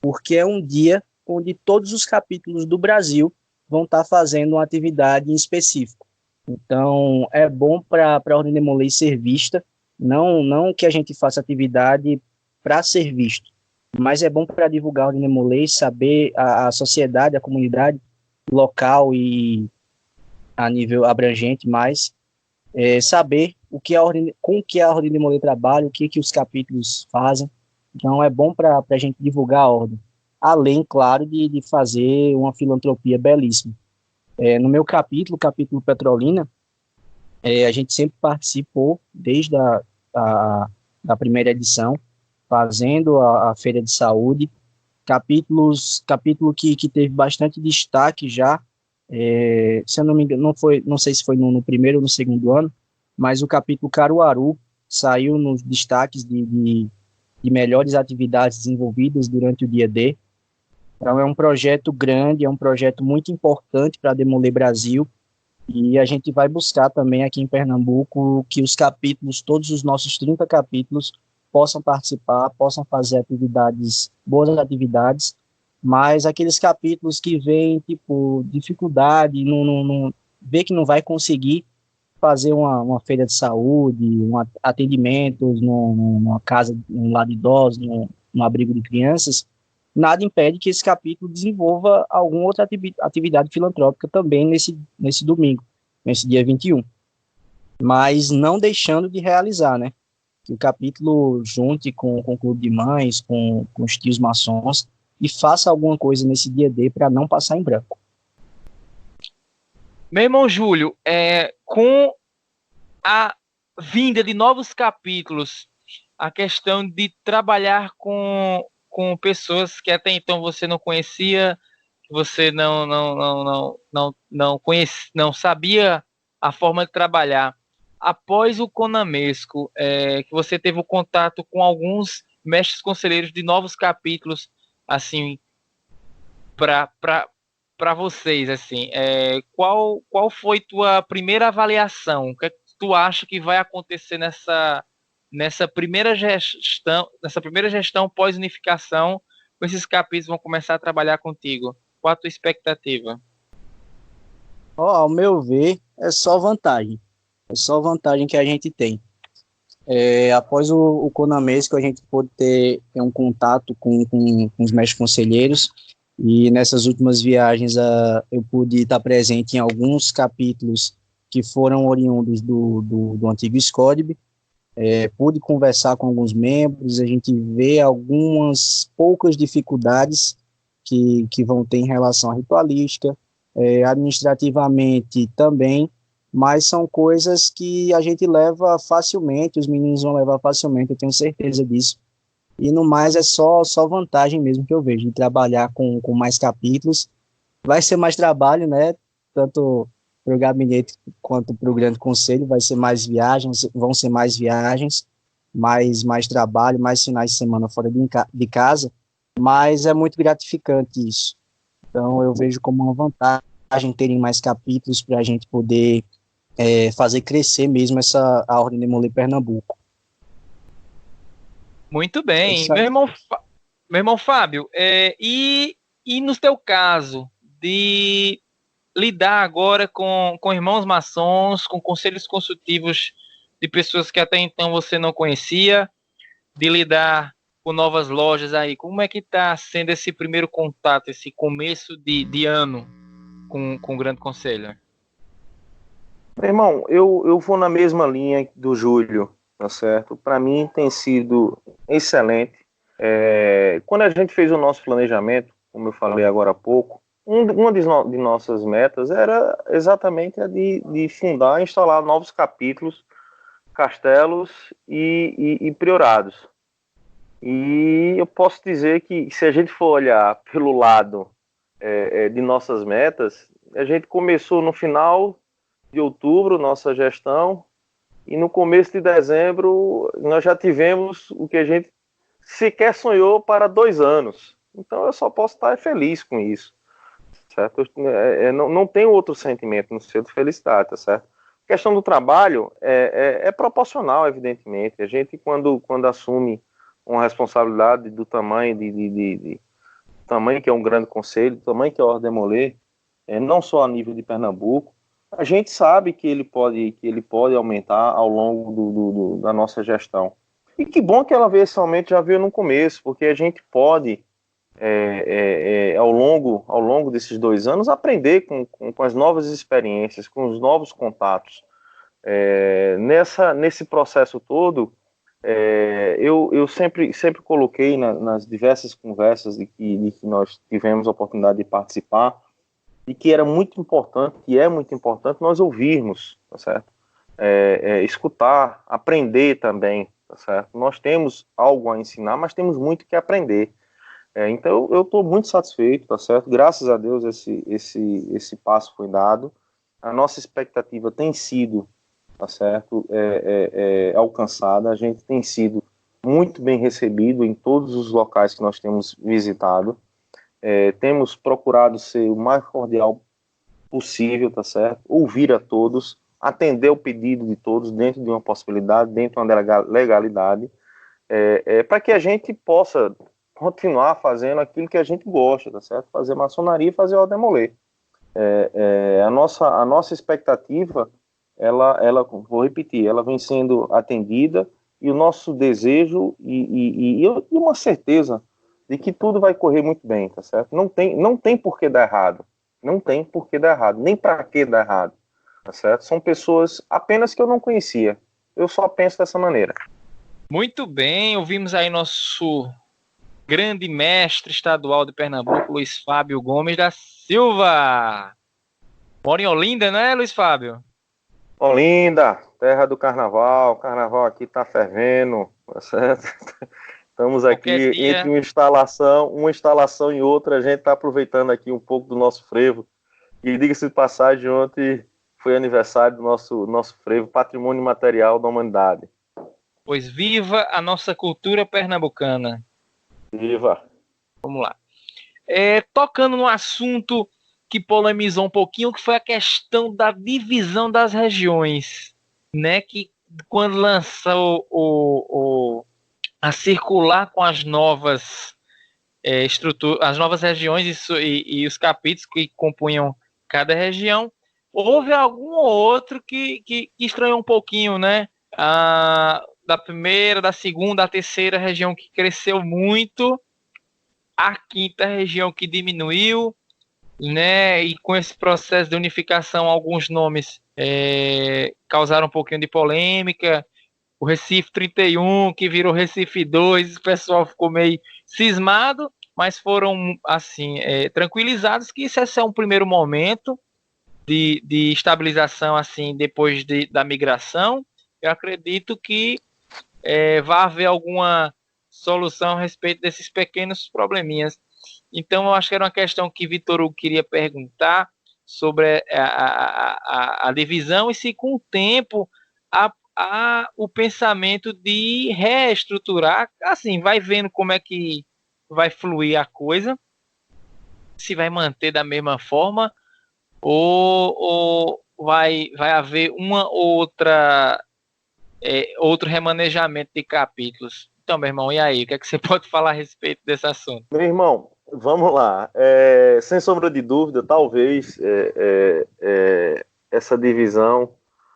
porque é um dia onde todos os capítulos do Brasil vão estar fazendo uma atividade em específico. Então, é bom para a Ordem Demolei ser vista, não que a gente faça atividade para ser visto, mas é bom para divulgar a Ordem Demolei, saber a sociedade, a comunidade local e a nível abrangente, mais saber com o que a Ordem Demolei trabalha, o que os capítulos fazem. Então, é bom para a gente divulgar a Ordem. Além, claro, de fazer uma filantropia belíssima. No meu capítulo Petrolina, a gente sempre participou, desde a primeira edição, fazendo a feira de saúde, capítulo que teve bastante destaque já, se eu não me engano, não sei se foi no primeiro ou no segundo ano, mas o capítulo Caruaru saiu nos destaques de melhores atividades desenvolvidas durante o dia D. Então, é um projeto grande, é um projeto muito importante para a Demolei Brasil, e a gente vai buscar também aqui em Pernambuco que os capítulos, todos os nossos 30 capítulos, possam participar, possam fazer boas atividades, mas aqueles capítulos que veem, dificuldade, não vê que não vai conseguir fazer uma feira de saúde, atendimentos numa casa, num lar de idosos, num abrigo de crianças, nada impede que esse capítulo desenvolva alguma outra atividade filantrópica também nesse domingo, nesse dia 21. Mas não deixando de realizar, né? Que o capítulo junte com o clube de mães, com os tios maçons, e faça alguma coisa nesse dia D para não passar em branco. Meu irmão Júlio, com a vinda de novos capítulos, a questão de trabalhar com pessoas que até então você não conhecia, que você não sabia a forma de trabalhar. Após o Conamesco, que você teve o contato com alguns mestres conselheiros de novos capítulos, assim, para vocês, assim, qual foi tua primeira avaliação? O que é que tu acha que vai acontecer nessa primeira gestão pós-unificação, com esses capítulos vão começar a trabalhar contigo? Qual a tua expectativa? Ao meu ver, é só vantagem. É só vantagem que a gente tem. Após o Conamesco, a gente pôde ter um contato com os mestres conselheiros, e nessas últimas viagens eu pude estar presente em alguns capítulos que foram oriundos do antigo SCODB. Pude conversar com alguns membros, a gente vê algumas poucas dificuldades que vão ter em relação à ritualística, administrativamente também, mas são coisas que a gente leva facilmente, os meninos vão levar facilmente, eu tenho certeza disso. E no mais é só vantagem mesmo que eu vejo, de trabalhar com mais capítulos. Vai ser mais trabalho, né? Tanto para o gabinete quanto para o grande conselho, vai ser mais viagens, vão ser mais viagens, mais trabalho, mais finais de semana fora de casa, mas é muito gratificante isso. Então eu vejo como uma vantagem terem mais capítulos para a gente poder fazer crescer mesmo a Ordem de Demolei Pernambuco. Muito bem. Meu irmão Fábio, e no teu caso, de lidar agora com irmãos maçons, com conselhos consultivos de pessoas que até então você não conhecia, de lidar com novas lojas aí, como é que está sendo esse primeiro contato, esse começo de ano com o Grande Conselho? Meu irmão, eu vou na mesma linha do Júlio, tá certo? Para mim tem sido excelente. Quando a gente fez o nosso planejamento, como eu falei agora há pouco, uma de nossas metas era exatamente a de fundar e instalar novos capítulos, castelos e priorados. E eu posso dizer que, se a gente for olhar pelo lado de nossas metas, a gente começou no final de outubro, nossa gestão, e no começo de dezembro nós já tivemos o que a gente sequer sonhou para 2 anos. Então eu só posso estar feliz com isso, certo? Não tenho outro sentimento no ser de felicidade, tá certo? A questão do trabalho é proporcional, evidentemente. A gente, quando assume uma responsabilidade do tamanho tamanho que é um grande conselho, do tamanho que é a Ordem Demolei, não só a nível de Pernambuco, a gente sabe que ele pode aumentar ao longo da nossa gestão. E que bom que esse aumento já veio no começo, porque a gente pode, ao longo desses 2 anos, aprender com as novas experiências, com os novos contatos. Nesse processo todo, eu sempre coloquei nas diversas conversas de que nós tivemos a oportunidade de participar, e que era muito importante, e é muito importante nós ouvirmos, tá certo? Escutar, aprender também, tá certo? Nós temos algo a ensinar, mas temos muito que aprender. Então eu estou muito satisfeito, tá certo? Graças a Deus esse passo foi dado. A nossa expectativa tem sido, tá certo? Alcançada. A gente tem sido muito bem recebido em todos os locais que nós temos visitado. Temos procurado ser o mais cordial possível, tá certo? Ouvir a todos, atender o pedido de todos dentro de uma possibilidade, dentro de uma legalidade, para que a gente possa continuar fazendo aquilo que a gente gosta, tá certo? Fazer maçonaria e fazer o Demolei. A nossa expectativa, ela, vou repetir, ela vem sendo atendida, e o nosso desejo e uma certeza de que tudo vai correr muito bem, tá certo? Não tem por que dar errado. Não tem por que dar errado. Nem para que dar errado, tá certo? São pessoas apenas que eu não conhecia. Eu só penso dessa maneira. Muito bem, ouvimos aí nosso grande mestre estadual de Pernambuco, Luiz Fábio Gomes da Silva. Mora em Olinda, não é, Luiz Fábio? Olinda, terra do carnaval. O carnaval aqui tá fervendo, tá certo? Estamos aqui entre uma instalação e outra. A gente está aproveitando aqui um pouco do nosso frevo. E diga-se de passagem, ontem foi aniversário do nosso frevo, Patrimônio Material da Humanidade. Pois viva a nossa cultura pernambucana. Viva! Vamos lá. Tocando no assunto que polemizou um pouquinho, que foi a questão da divisão das regiões, né? Que quando lançou a circular com as novas estruturas, as novas regiões e os capítulos que compunham cada região, houve algum ou outro que estranhou um pouquinho, né? Da primeira, da segunda, da terceira região que cresceu muito, a quinta região que diminuiu, né? E com esse processo de unificação, alguns nomes causaram um pouquinho de polêmica. O Recife 31, que virou Recife 2, o pessoal ficou meio cismado, mas foram, assim, tranquilizados que isso é um primeiro momento de estabilização, assim, depois da migração. Eu acredito que vai haver alguma solução a respeito desses pequenos probleminhas. Então, eu acho que era uma questão que Vitor Hugo queria perguntar sobre a divisão e se com o tempo o pensamento de reestruturar, assim, vai vendo como é que vai fluir a coisa, se vai manter da mesma forma ou vai haver uma outra outro remanejamento de capítulos. Então, meu irmão, e aí? O que é que você pode falar a respeito desse assunto? Meu irmão, vamos lá. Sem sombra de dúvida, talvez essa divisão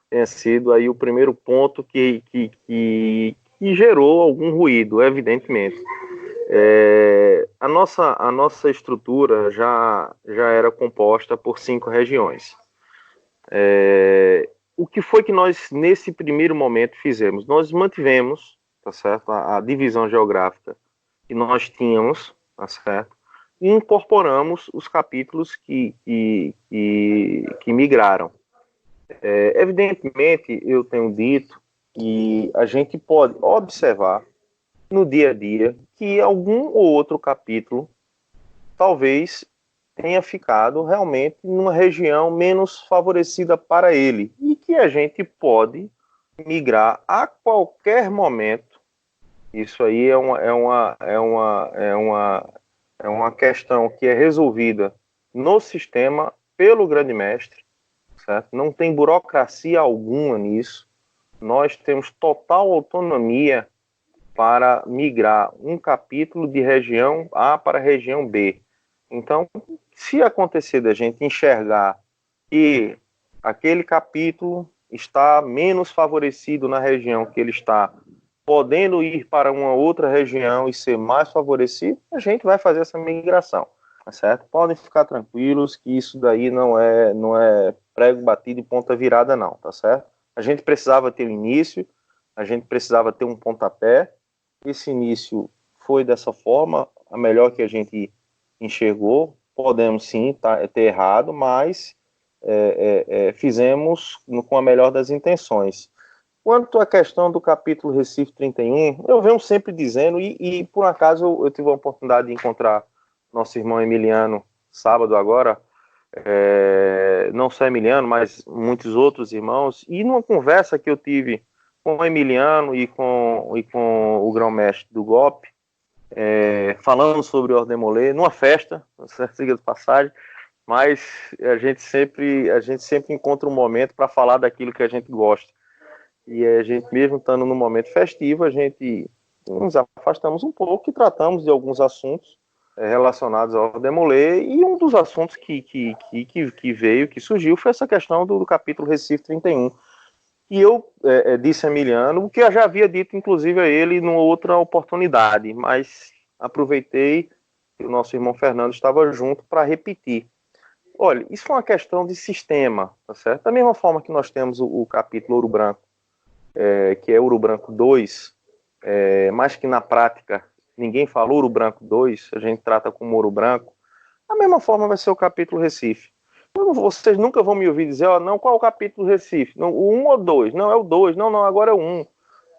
tenha sido aí o primeiro ponto que gerou algum ruído, evidentemente. A nossa estrutura já era composta por 5 regiões. O que foi que nós, nesse primeiro momento, fizemos? Nós mantivemos, tá certo, a divisão geográfica que nós tínhamos, tá certo, e incorporamos os capítulos que migraram. Evidentemente, eu tenho dito que a gente pode observar no dia a dia que algum ou outro capítulo talvez tenha ficado realmente numa região menos favorecida para ele e que a gente pode migrar a qualquer momento. Isso aí é uma questão que é resolvida no sistema pelo grande mestre, certo? Não tem burocracia alguma nisso. Nós temos total autonomia para migrar um capítulo de região A para a região B. Então, se acontecer da gente enxergar que aquele capítulo está menos favorecido na região que ele está, podendo ir para uma outra região e ser mais favorecido, a gente vai fazer essa migração, tá certo? Podem ficar tranquilos que isso daí não é prego batido e ponta virada não, tá certo? A gente precisava ter um início, a gente precisava ter um pontapé. Esse início foi dessa forma, a melhor que a gente enxergou. Podemos sim ter errado, mas fizemos com a melhor das intenções. Quanto à questão do capítulo Recife 31, eu venho sempre dizendo, e por acaso eu tive a oportunidade de encontrar nosso irmão Emiliano sábado agora, não só Emiliano, mas muitos outros irmãos, e numa conversa que eu tive com o Emiliano e com o grão-mestre do GOP, falando sobre o Ordemolê, numa festa, siga de passagem, mas a gente sempre encontra um momento para falar daquilo que a gente gosta. E a gente, mesmo estando num momento festivo, a gente nos afastamos um pouco e tratamos de alguns assuntos relacionados ao Ordemolê, e um dos assuntos que surgiu, foi essa questão do capítulo Recife 31. E eu disse a Emiliano o que eu já havia dito, inclusive, a ele numa outra oportunidade, mas aproveitei que o nosso irmão Fernando estava junto para repetir. Olha, isso é uma questão de sistema, tá certo? Da mesma forma que nós temos o capítulo Ouro Branco, que é Ouro Branco 2, mas que na prática ninguém fala Ouro Branco 2, a gente trata como Ouro Branco, da mesma forma vai ser o capítulo Recife. Vocês nunca vão me ouvir dizer, não, qual é o capítulo Recife? Não, o 1 ou 2? Não, é o 2. Não, agora é o 1.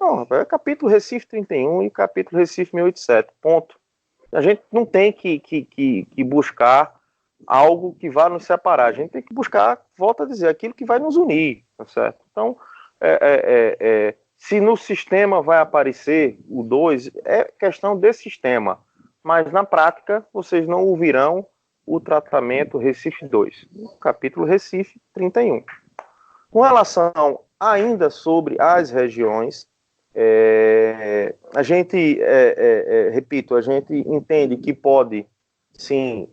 Não, é capítulo Recife 31 e capítulo Recife 1087, ponto. A gente não tem que buscar algo que vá nos separar, a gente tem que buscar, volto a dizer, aquilo que vai nos unir, tá certo? Então, se no sistema vai aparecer o 2, é questão desse sistema, mas na prática vocês não ouvirão o tratamento Recife 2, capítulo Recife 31. Com relação ainda sobre as regiões, a gente, repito, a gente entende que pode, sim,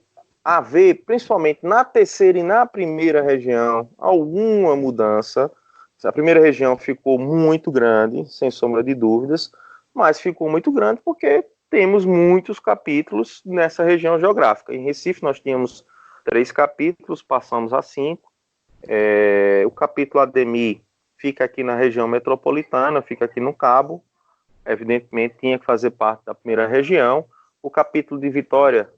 haver, principalmente na terceira e na primeira região, alguma mudança. A primeira região ficou muito grande, sem sombra de dúvidas, mas ficou muito grande porque temos muitos capítulos nessa região geográfica. Em Recife nós tínhamos 3 capítulos, passamos a 5. O capítulo Ademir fica aqui na região metropolitana, fica aqui no Cabo, evidentemente tinha que fazer parte da primeira região. O capítulo de Vitória,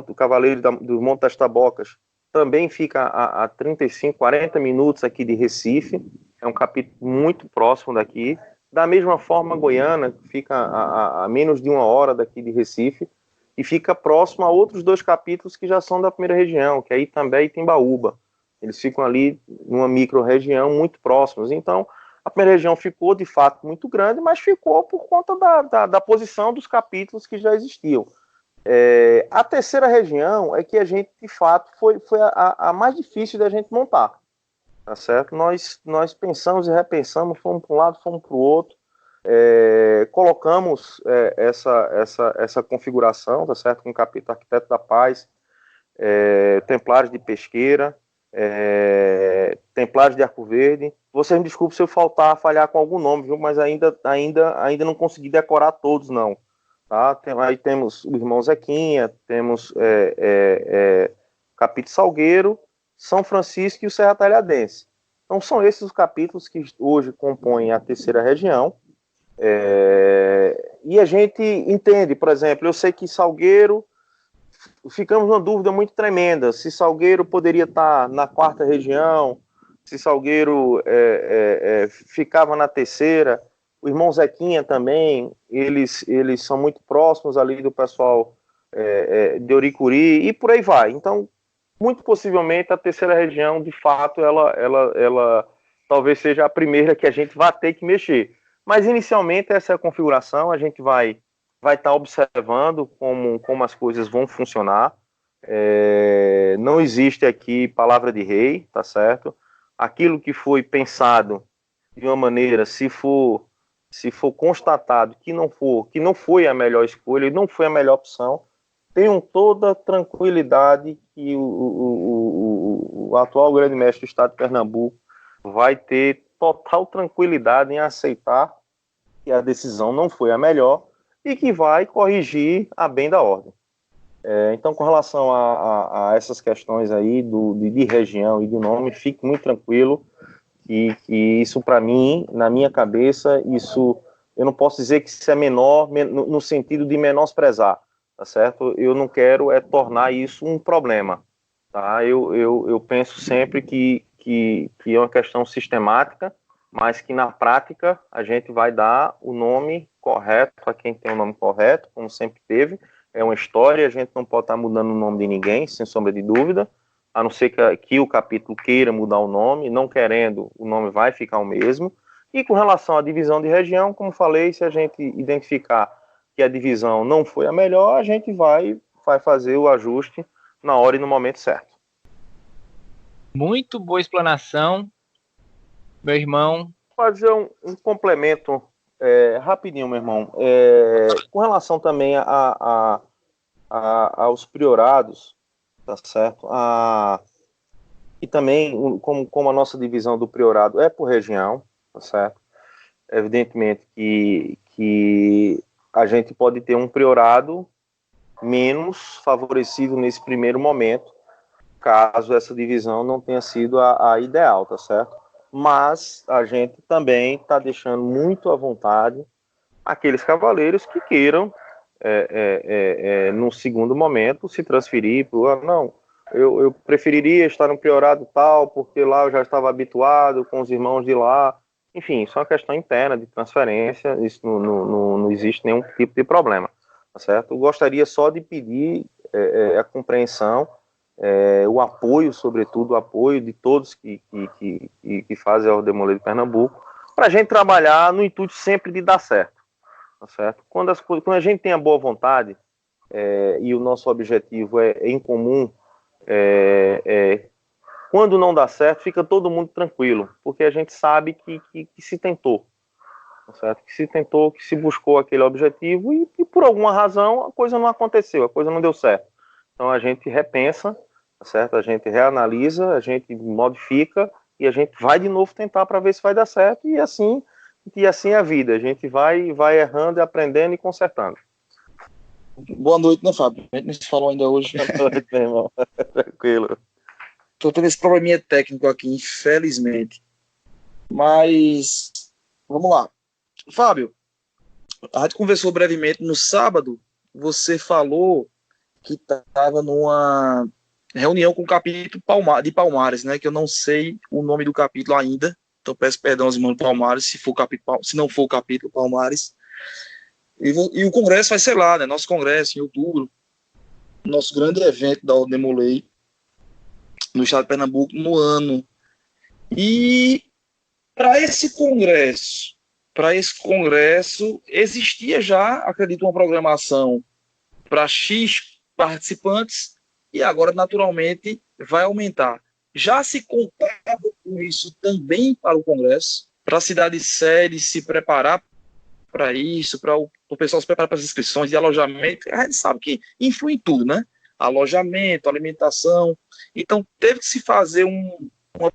o Cavaleiro do Monte das Tabocas, também fica a 35, 40 minutos aqui de Recife, é um capítulo muito próximo daqui. Da mesma forma, Goiânia fica a menos de 1 hora daqui de Recife, e fica próximo a outros 2 capítulos que já são da primeira região, que é Itambé e Timbaúba. Eles ficam ali numa micro-região muito próximos. Então, a primeira região ficou, de fato, muito grande, mas ficou por conta da posição dos capítulos que já existiam. A terceira região é que a gente, de fato, foi a mais difícil da gente montar. Tá certo? Nós pensamos e repensamos, fomos para um lado, fomos para o outro. Colocamos essa configuração, tá certo? Com o capítulo Arquiteto da Paz, Templários de Pesqueira, Templários de Arco Verde. Vocês me desculpem se eu falhar com algum nome, viu? Mas ainda não consegui decorar todos, não. Tá? Aí temos o Irmão Zequinha, temos Capítulo Salgueiro, São Francisco e o Serra Talhadense. Então são esses os capítulos que hoje compõem a terceira região. E a gente entende, por exemplo, eu sei que Salgueiro, ficamos numa dúvida muito tremenda, se Salgueiro poderia estar na quarta região, se Salgueiro ficava na terceira. O Irmão Zequinha também, eles são muito próximos ali do pessoal de Oricuri, e por aí vai. Então, muito possivelmente, a terceira região, de fato, ela talvez seja a primeira que a gente vai ter que mexer. Mas, inicialmente, essa é a configuração, a gente vai estar observando como as coisas vão funcionar. Não existe aqui palavra de rei, tá certo? Aquilo que foi pensado de uma maneira, se for constatado que não foi a melhor escolha, não foi a melhor opção, tenham toda tranquilidade que o atual grande mestre do estado de Pernambuco vai ter total tranquilidade em aceitar que a decisão não foi a melhor e que vai corrigir a bem da ordem. Então, com relação a essas questões aí de região e de nome, fique muito tranquilo que isso, para mim, na minha cabeça, isso eu não posso dizer que isso é menor no sentido de menosprezar, tá certo? Eu não quero tornar isso um problema, tá? Eu penso sempre que é uma questão sistemática, mas que na prática a gente vai dar o nome correto para quem tem o nome correto, como sempre teve. É uma história, a gente não pode estar mudando o nome de ninguém, sem sombra de dúvida, a não ser que o capítulo queira mudar o nome. Não querendo, o nome vai ficar o mesmo. E com relação à divisão de região, como falei, se a gente identificar que a divisão não foi a melhor, a gente vai fazer o ajuste na hora e no momento certo. Muito boa explanação, meu irmão. Vou fazer um complemento rapidinho, meu irmão. Com relação também aos priorados, tá certo? E também, como a nossa divisão do priorado é por região, tá certo? Evidentemente que a gente pode ter um priorado menos favorecido nesse primeiro momento, caso essa divisão não tenha sido a ideal, tá certo? Mas a gente também está deixando muito à vontade aqueles cavaleiros que queiram, num segundo momento, se transferir para não, eu preferiria estar no priorado tal, porque lá eu já estava habituado com os irmãos de lá. Enfim, isso é uma questão interna de transferência, isso não existe nenhum tipo de problema, tá certo? Eu gostaria só de pedir a compreensão, o apoio, sobretudo o apoio de todos que fazem a Ordem Moleiro de Pernambuco, para a gente trabalhar no intuito sempre de dar certo, tá certo? Quando a gente tem a boa vontade e o nosso objetivo é em comum, quando não dá certo, fica todo mundo tranquilo, porque a gente sabe que se tentou, tá certo? Que se tentou, que se buscou aquele objetivo e por alguma razão a coisa não aconteceu, a coisa não deu certo. Então a gente repensa, tá certo? A gente reanalisa, a gente modifica e a gente vai de novo tentar para ver se vai dar certo e assim é a vida. A gente vai errando, aprendendo e consertando. Boa noite, né, Fábio? A gente não se falou ainda hoje. Boa noite, meu irmão. Tranquilo. Tô tendo esse probleminha técnico aqui, infelizmente. Mas, vamos lá. Fábio, a gente conversou brevemente no sábado. Você falou que estava numa reunião com o capítulo de Palmares, né? Que eu não sei o nome do capítulo ainda. Então peço perdão aos irmãos Palmares, se não for o capítulo Palmares. E o congresso vai ser lá, né? Nosso congresso em outubro. Nosso grande evento da Ordem Demolei no estado de Pernambuco no ano. E para esse congresso existia já, acredito, uma programação para X participantes e agora, naturalmente, vai aumentar. Já se contava com isso também para o congresso, para a cidade sede se preparar para isso, para o pessoal se preparar para as inscrições de alojamento. A gente sabe que influi em tudo, né? Alojamento, alimentação. Então, teve que se fazer uma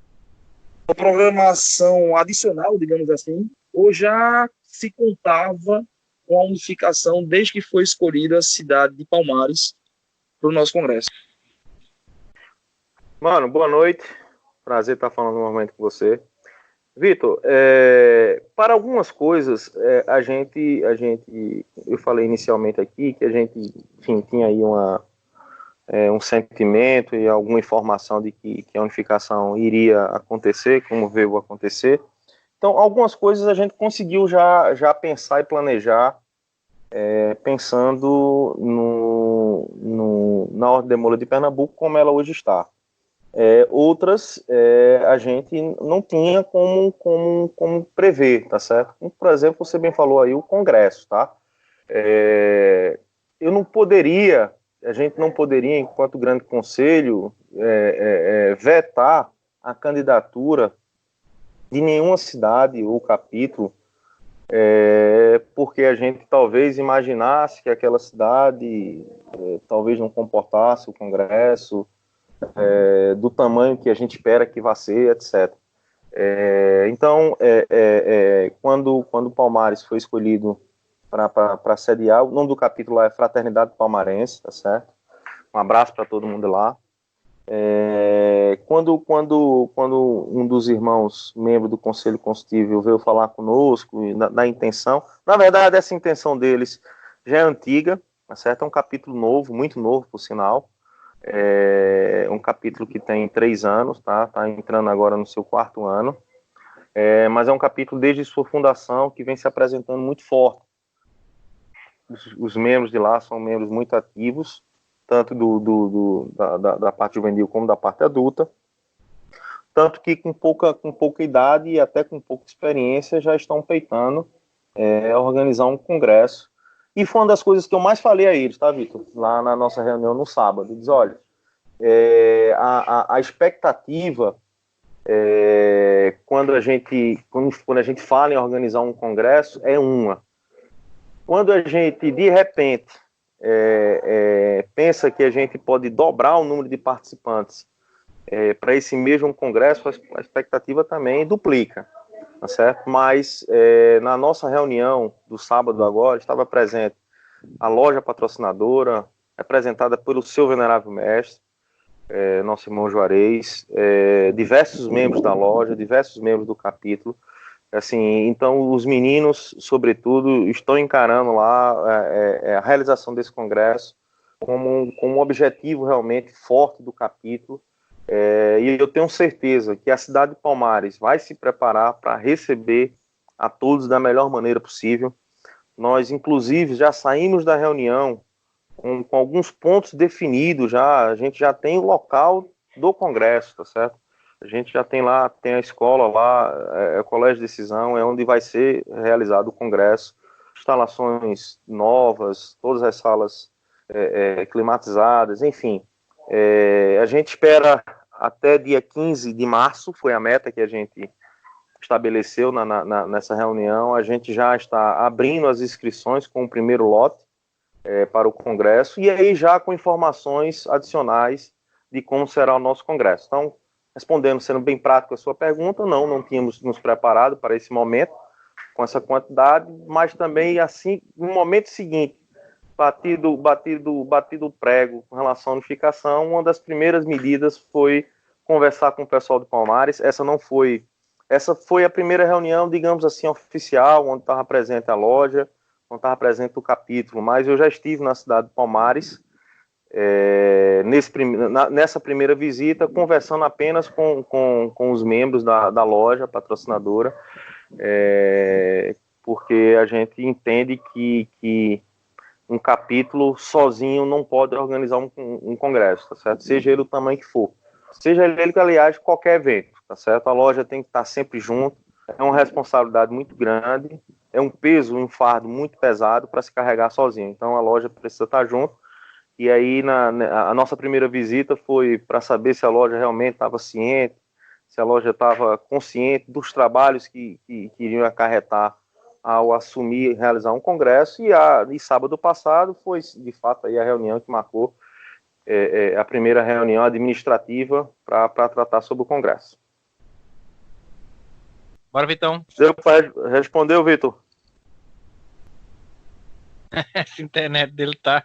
programação adicional, digamos assim, ou já se contava com a unificação desde que foi escolhida a cidade de Palmares para o nosso congresso. Mano, boa noite. Prazer estar falando novamente com você. Vitor, para algumas coisas, eu falei inicialmente aqui que a gente, enfim, tinha aí um sentimento e alguma informação de que a unificação iria acontecer, como veio acontecer. Então, algumas coisas a gente conseguiu já pensar e planejar, pensando na Ordem Demolei de Pernambuco como ela hoje está. Outras a gente não tinha como prever, tá certo? Como, por exemplo, você bem falou aí, o Congresso, tá? A gente não poderia, enquanto grande conselho, vetar a candidatura de nenhuma cidade ou capítulo, porque a gente talvez imaginasse que aquela cidade talvez não comportasse o Congresso do tamanho que a gente espera que vá ser, etc. Então, quando Palmares foi escolhido para sediar, o nome do capítulo lá é Fraternidade Palmarense, tá certo? Um abraço para todo mundo lá. Quando um dos irmãos, membro do Conselho Constituível, veio falar conosco da intenção, na verdade essa intenção deles já é antiga, tá certo? É um capítulo novo, muito novo, por sinal. Um capítulo que tem 3 anos, tá entrando agora no seu 4º ano, mas é um capítulo desde sua fundação que vem se apresentando muito forte. Os membros de lá são membros muito ativos, tanto da parte juvenil como da parte adulta, tanto que com pouca idade e até com pouca experiência já estão peitando organizar um congresso. E foi uma das coisas que eu mais falei a eles, tá, Vitor? Lá na nossa reunião no sábado. Diz, olha, a expectativa, quando a gente fala em organizar um congresso, é uma. Quando a gente, de repente, pensa que a gente pode dobrar o número de participantes para esse mesmo congresso, a expectativa também duplica. Tá certo? Mas na nossa reunião do sábado agora estava presente a loja patrocinadora, representada pelo seu venerável mestre, nosso irmão Juarez, diversos membros da loja, diversos membros do capítulo. Assim, então os meninos, sobretudo, estão encarando lá a realização desse congresso como um objetivo realmente forte do capítulo. E eu tenho certeza que a cidade de Palmares vai se preparar para receber a todos da melhor maneira possível. Nós, inclusive, já saímos da reunião com alguns pontos definidos, a gente já tem o local do congresso, tá certo? A gente já tem lá, tem a escola lá, o Colégio de Decisão, é onde vai ser realizado o congresso, instalações novas, todas as salas climatizadas, enfim. A gente espera até dia 15 de março, foi a meta que a gente estabeleceu nessa reunião. A gente já está abrindo as inscrições com o primeiro lote. para o Congresso, e aí já com informações adicionais de como será o nosso Congresso. Então, respondendo, sendo bem prático a sua pergunta, não tínhamos nos preparado para esse momento, com essa quantidade, mas também, assim, no momento seguinte, batido o prego com relação à unificação, uma das primeiras medidas foi conversar com o pessoal do Palmares. Essa foi a primeira reunião, digamos assim, oficial, onde estava presente a loja, onde estava presente o capítulo, mas eu já estive na cidade de Palmares, nessa primeira visita, conversando apenas com os membros da loja patrocinadora, porque a gente entende que um capítulo sozinho não pode organizar um congresso, tá certo? Seja ele o tamanho que for. Seja ele, aliás, qualquer evento, tá certo? A loja tem que estar sempre junto, é uma responsabilidade muito grande, é um peso, um fardo muito pesado para se carregar sozinho. Então a loja precisa estar junto. E aí a nossa primeira visita foi para saber se a loja realmente estava ciente, se a loja estava consciente dos trabalhos que iriam acarretar ao assumir e realizar um congresso, e sábado passado foi, de fato, aí a reunião que marcou a primeira reunião administrativa para tratar sobre o congresso. Bora, Vitão. Respondeu, Vitor? Essa internet dele tá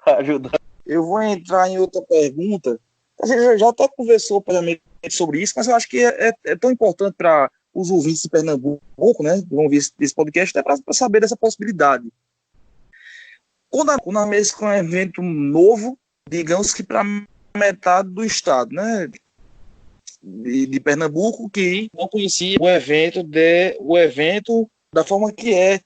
ajudando. Eu vou entrar em outra pergunta. A gente já até conversou previamente sobre isso, mas eu acho que é tão importante para os ouvintes de Pernambuco, né, que vão ver esse podcast, até para saber dessa possibilidade. Quando a mesa com um evento novo, digamos que para metade do estado, né, de Pernambuco, que não conhecia o evento da forma que é.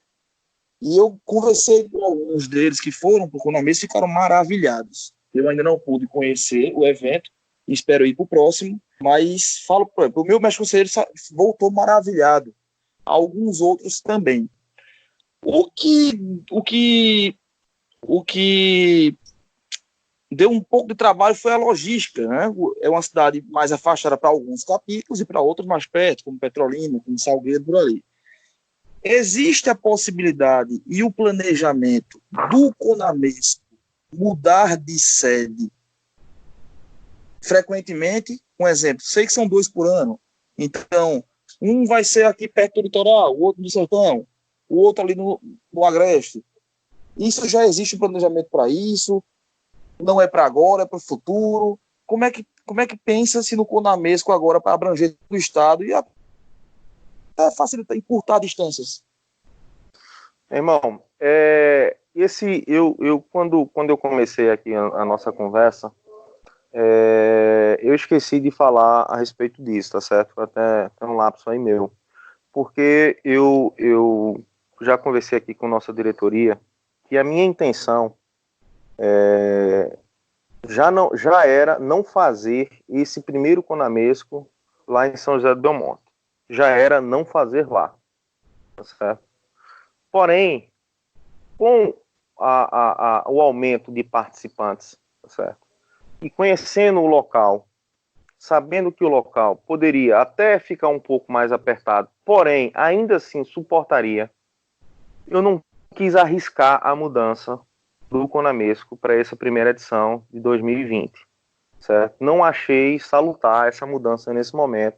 E eu conversei com alguns deles que foram para o Conamês e ficaram maravilhados. Eu ainda não pude conhecer o evento, espero ir para o próximo, mas falo para o meu mestre conselheiro voltou maravilhado. Alguns outros também. O que deu um pouco de trabalho foi a logística, né? É uma cidade mais afastada para alguns capítulos e para outros mais perto, como Petrolina, como Salgueiro, por ali. Existe a possibilidade e o planejamento do Conamesco mudar de sede frequentemente? Um exemplo, sei que são 2 por ano, então um vai ser aqui perto do litoral, o outro no sertão, o outro ali no Agreste. Isso já existe um planejamento para isso? Não é para agora, é para o futuro? Como é que pensa-se no Conamesco agora para abranger o estado e facilitar, encurtar distâncias? Irmão, quando eu comecei aqui a nossa conversa, eu esqueci de falar a respeito disso, tá certo? Foi até um lapso aí meu. Porque eu já conversei aqui com nossa diretoria que a minha intenção já era não fazer esse primeiro Conamesco lá em São José do Belmonte. Já era não fazer lá, tá certo? Porém, com o aumento de participantes, tá certo? E conhecendo o local, sabendo que o local poderia até ficar um pouco mais apertado, porém, ainda assim suportaria, eu não quis arriscar a mudança do Conamesco para essa primeira edição de 2020, certo? Não achei salutar essa mudança nesse momento.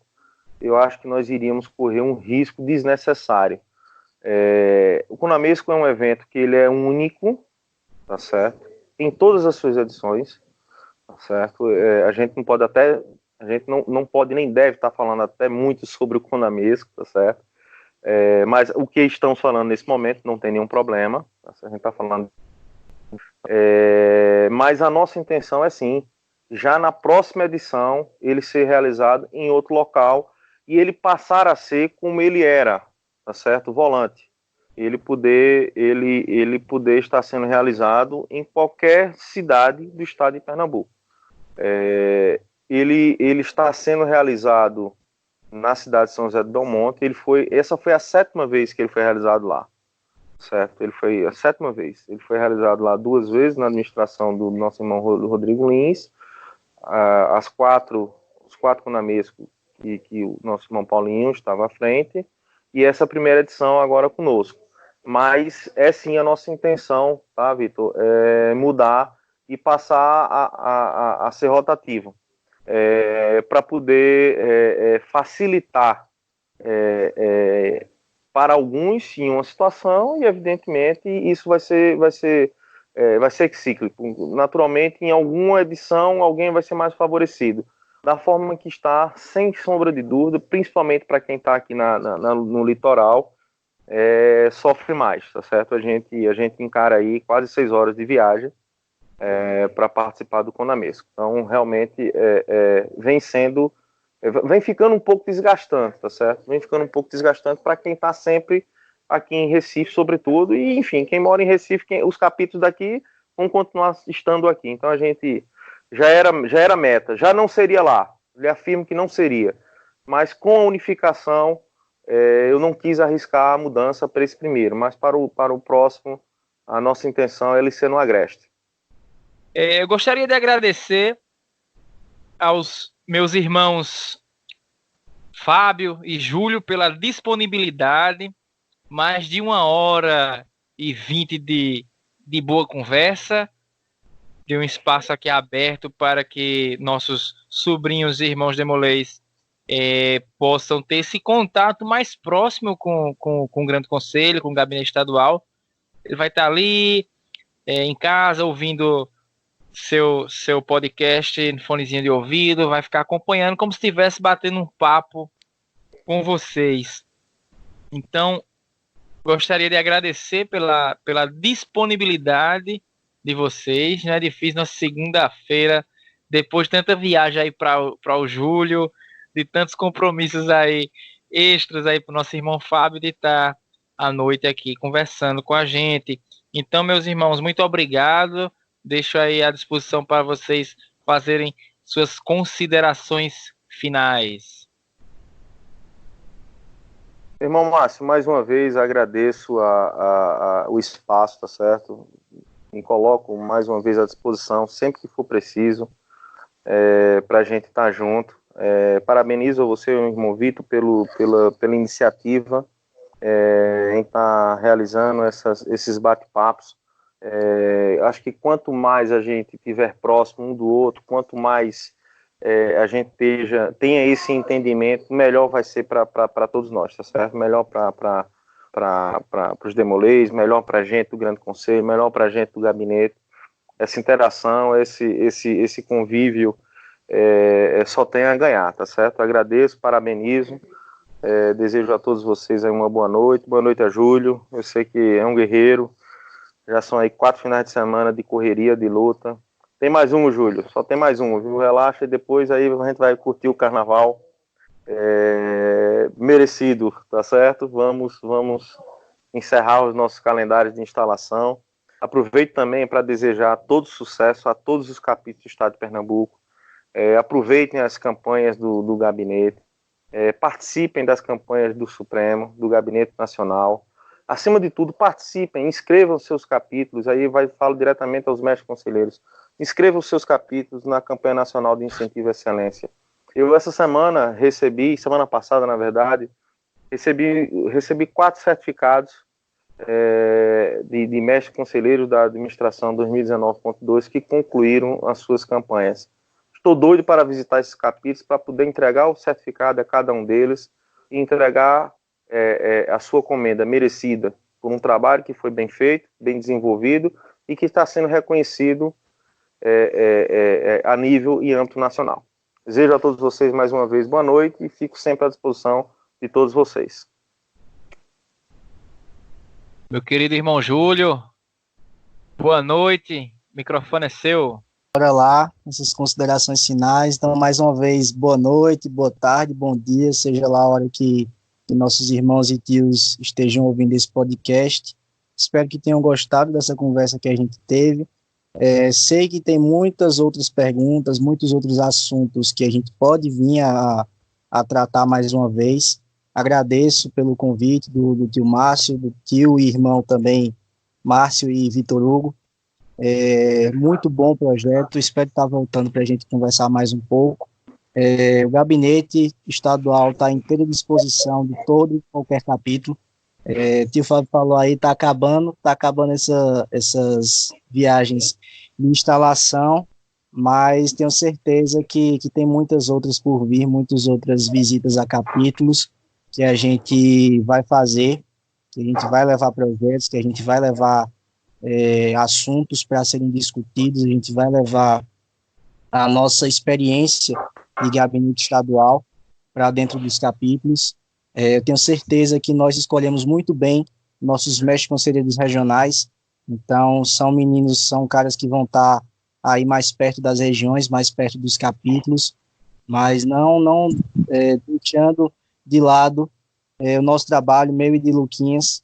Eu acho que nós iríamos correr um risco desnecessário. O Conamesco é um evento que ele é único, tá certo? Em todas as suas edições, tá certo? A gente não pode nem deve estar falando até muito sobre o Conamesco, tá certo? Mas o que estamos falando nesse momento não tem nenhum problema, tá certo? A gente está falando. Mas a nossa intenção é sim, já na próxima edição, ele ser realizado em outro local e ele passar a ser como ele era, tá certo? Volante. Ele poder estar sendo realizado em qualquer cidade do estado de Pernambuco. Ele está sendo realizado na cidade de São José do Belmonte. Essa foi a 7ª vez que ele foi realizado lá, certo? Ele foi a 7ª vez. Ele foi realizado lá 2 vezes na administração do nosso irmão Rodrigo Lins, os 4 Conamesco que o nosso irmão Paulinho estava à frente, e essa primeira edição agora conosco. mas é sim a nossa intenção, tá, Vitor, mudar e passar a ser rotativo, para poder facilitar para alguns em uma situação, e evidentemente isso vai ser cíclico. Naturalmente, em alguma edição, alguém vai ser mais favorecido. Da forma que está, sem sombra de dúvida, principalmente para quem está aqui no litoral, sofre mais, tá certo? A gente encara aí quase 6 horas de viagem para participar do Conamesco. Então, realmente, vem ficando um pouco desgastante, tá certo? Vem ficando um pouco desgastante para quem está sempre aqui em Recife, sobretudo, e, enfim, quem mora em Recife, os capítulos daqui vão continuar estando aqui. Então, a gente já era meta, já não seria lá, lhe afirmo que não seria, mas com a unificação, eu não quis arriscar a mudança para esse primeiro, mas para o próximo, a nossa intenção é ele ser no Agreste. Eu gostaria de agradecer aos meus irmãos Fábio e Júlio pela disponibilidade, mais de 1h20 de boa conversa, de um espaço aqui aberto para que nossos sobrinhos e irmãos demolês possam ter esse contato mais próximo com o Grande Conselho, com o Gabinete Estadual. Ele vai estar ali em casa ouvindo seu podcast no fonezinho de ouvido, vai ficar acompanhando como se estivesse batendo um papo com vocês. Então, gostaria de agradecer pela disponibilidade de vocês. Não é difícil na segunda-feira, depois de tanta viagem aí para o Júlio, de tantos compromissos aí extras aí para o nosso irmão Fábio, de estar à noite aqui conversando com a gente. Então, meus irmãos, muito obrigado. Deixo aí à disposição para vocês fazerem suas considerações finais. Irmão Márcio, mais uma vez agradeço o espaço, tá certo? Me coloco mais uma vez à disposição, sempre que for preciso, para a gente estar junto. Parabenizo você, irmão Vitor, pela iniciativa em estar realizando esses bate-papos. Acho que quanto mais a gente estiver próximo um do outro, quanto mais a gente tenha esse entendimento, melhor vai ser para todos nós, tá certo? Melhor para os demolês, melhor para a gente do Grande Conselho, melhor para a gente do gabinete. Essa interação, esse convívio só tem a ganhar, tá certo? Agradeço, parabenizo, desejo a todos vocês aí uma boa noite a Júlio, eu sei que é um guerreiro, já são aí 4 finais de semana de correria, de luta. Tem mais um, Júlio, só tem mais um, viu? Relaxa, e depois aí a gente vai curtir o carnaval merecido, tá certo? Vamos encerrar os nossos calendários de instalação. Aproveito também para desejar todo sucesso a todos os capítulos do Estado de Pernambuco. Aproveitem as campanhas do gabinete, participem das campanhas do Supremo, do Gabinete Nacional. Acima de tudo, participem, inscrevam seus capítulos, aí falo diretamente aos mestres conselheiros, inscrevam os seus capítulos na campanha nacional de incentivo à excelência. Eu essa semana semana passada na verdade, recebi 4 certificados de mestres conselheiros da administração 2019.2 que concluíram as suas campanhas. Estou doido para visitar esses capítulos para poder entregar o certificado a cada um deles e entregar a sua comenda merecida por um trabalho que foi bem feito, bem desenvolvido e que está sendo reconhecido a nível e âmbito nacional. Desejo a todos vocês mais uma vez boa noite e fico sempre à disposição de todos vocês. Meu querido irmão Júlio, boa noite, o microfone é seu. Bora lá, essas considerações finais. Então, mais uma vez, boa noite, boa tarde, bom dia, seja lá a hora que nossos irmãos e tios estejam ouvindo esse podcast. Espero que tenham gostado dessa conversa que a gente teve. Sei que tem muitas outras perguntas, muitos outros assuntos que a gente pode vir a tratar mais uma vez. Agradeço pelo convite do tio Márcio, do tio e irmão também, Márcio e Vitor Hugo. Muito bom projeto, espero estar voltando para a gente conversar mais um pouco. O gabinete estadual está à inteira disposição de todo e qualquer capítulo. Tio Fábio falou aí, tá acabando essas viagens de instalação, mas tenho certeza que tem muitas outras por vir, muitas outras visitas a capítulos que a gente vai fazer, que a gente vai levar projetos, que a gente vai levar assuntos para serem discutidos, a gente vai levar a nossa experiência de gabinete estadual para dentro dos capítulos. Eu tenho certeza que nós escolhemos muito bem nossos mestres conselheiros regionais, então são caras que vão estar aí mais perto das regiões, mais perto dos capítulos, mas não deixando de lado o nosso trabalho, meu e de Luquinhas.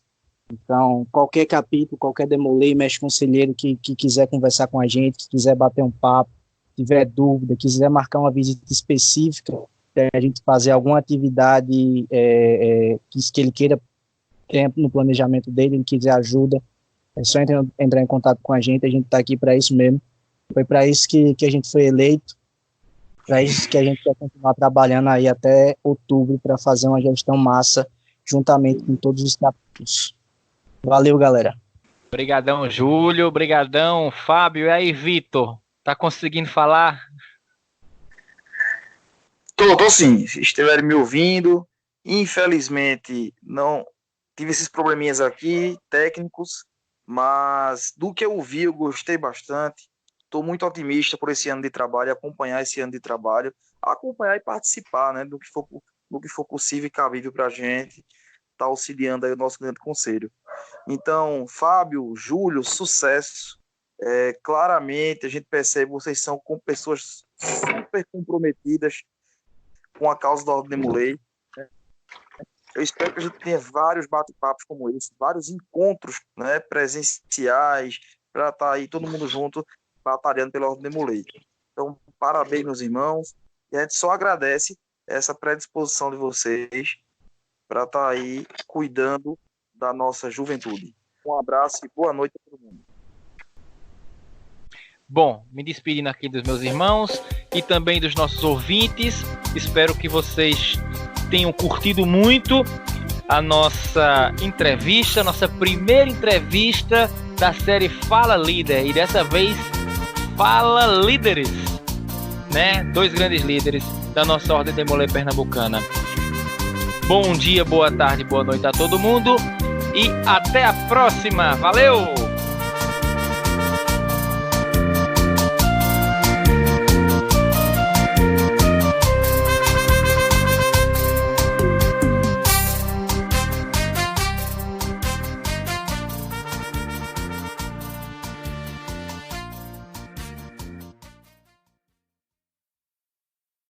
Então, qualquer capítulo, qualquer demolei, mestre conselheiro que quiser conversar com a gente, que quiser bater um papo, tiver dúvida, quiser marcar uma visita específica, a gente fazer alguma atividade que ele queira ter no planejamento dele, ele quiser ajuda, é só entrar em contato com a gente está aqui para isso mesmo. Foi para isso que a gente foi eleito, para isso que a gente vai continuar trabalhando aí até outubro para fazer uma gestão massa juntamente com todos os capítulos. Valeu, galera. Obrigadão, Júlio. Obrigadão, Fábio. E aí, Vitor? Tá conseguindo falar? Tô sim. Se estiverem me ouvindo, infelizmente não tive esses probleminhas aqui, técnicos, mas do que eu vi eu gostei bastante. Estou muito otimista por esse ano de trabalho, acompanhar esse ano de trabalho, acompanhar e participar, né, do que for possível e cabível para a gente, tá auxiliando aí o nosso grande conselho. Então, Fábio, Júlio, sucesso. Claramente a gente percebe que vocês são pessoas super comprometidas com a causa da Ordem Demolei. Eu espero que a gente tenha vários bate-papos como esse, vários encontros, né, presenciais, para estar aí todo mundo junto, batalhando pela Ordem Demolei. Então, parabéns, meus irmãos, e a gente só agradece essa predisposição de vocês para estar aí cuidando da nossa juventude. Um abraço e boa noite a todo mundo. Bom, me despedindo aqui dos meus irmãos e também dos nossos ouvintes. Espero que vocês tenham curtido muito a nossa entrevista, nossa primeira entrevista da série Fala Líder. E dessa vez, Fala Líderes, né? 2 grandes líderes da nossa Ordem Demolei Pernambucana. Bom dia, boa tarde, boa noite a todo mundo e até a próxima. Valeu!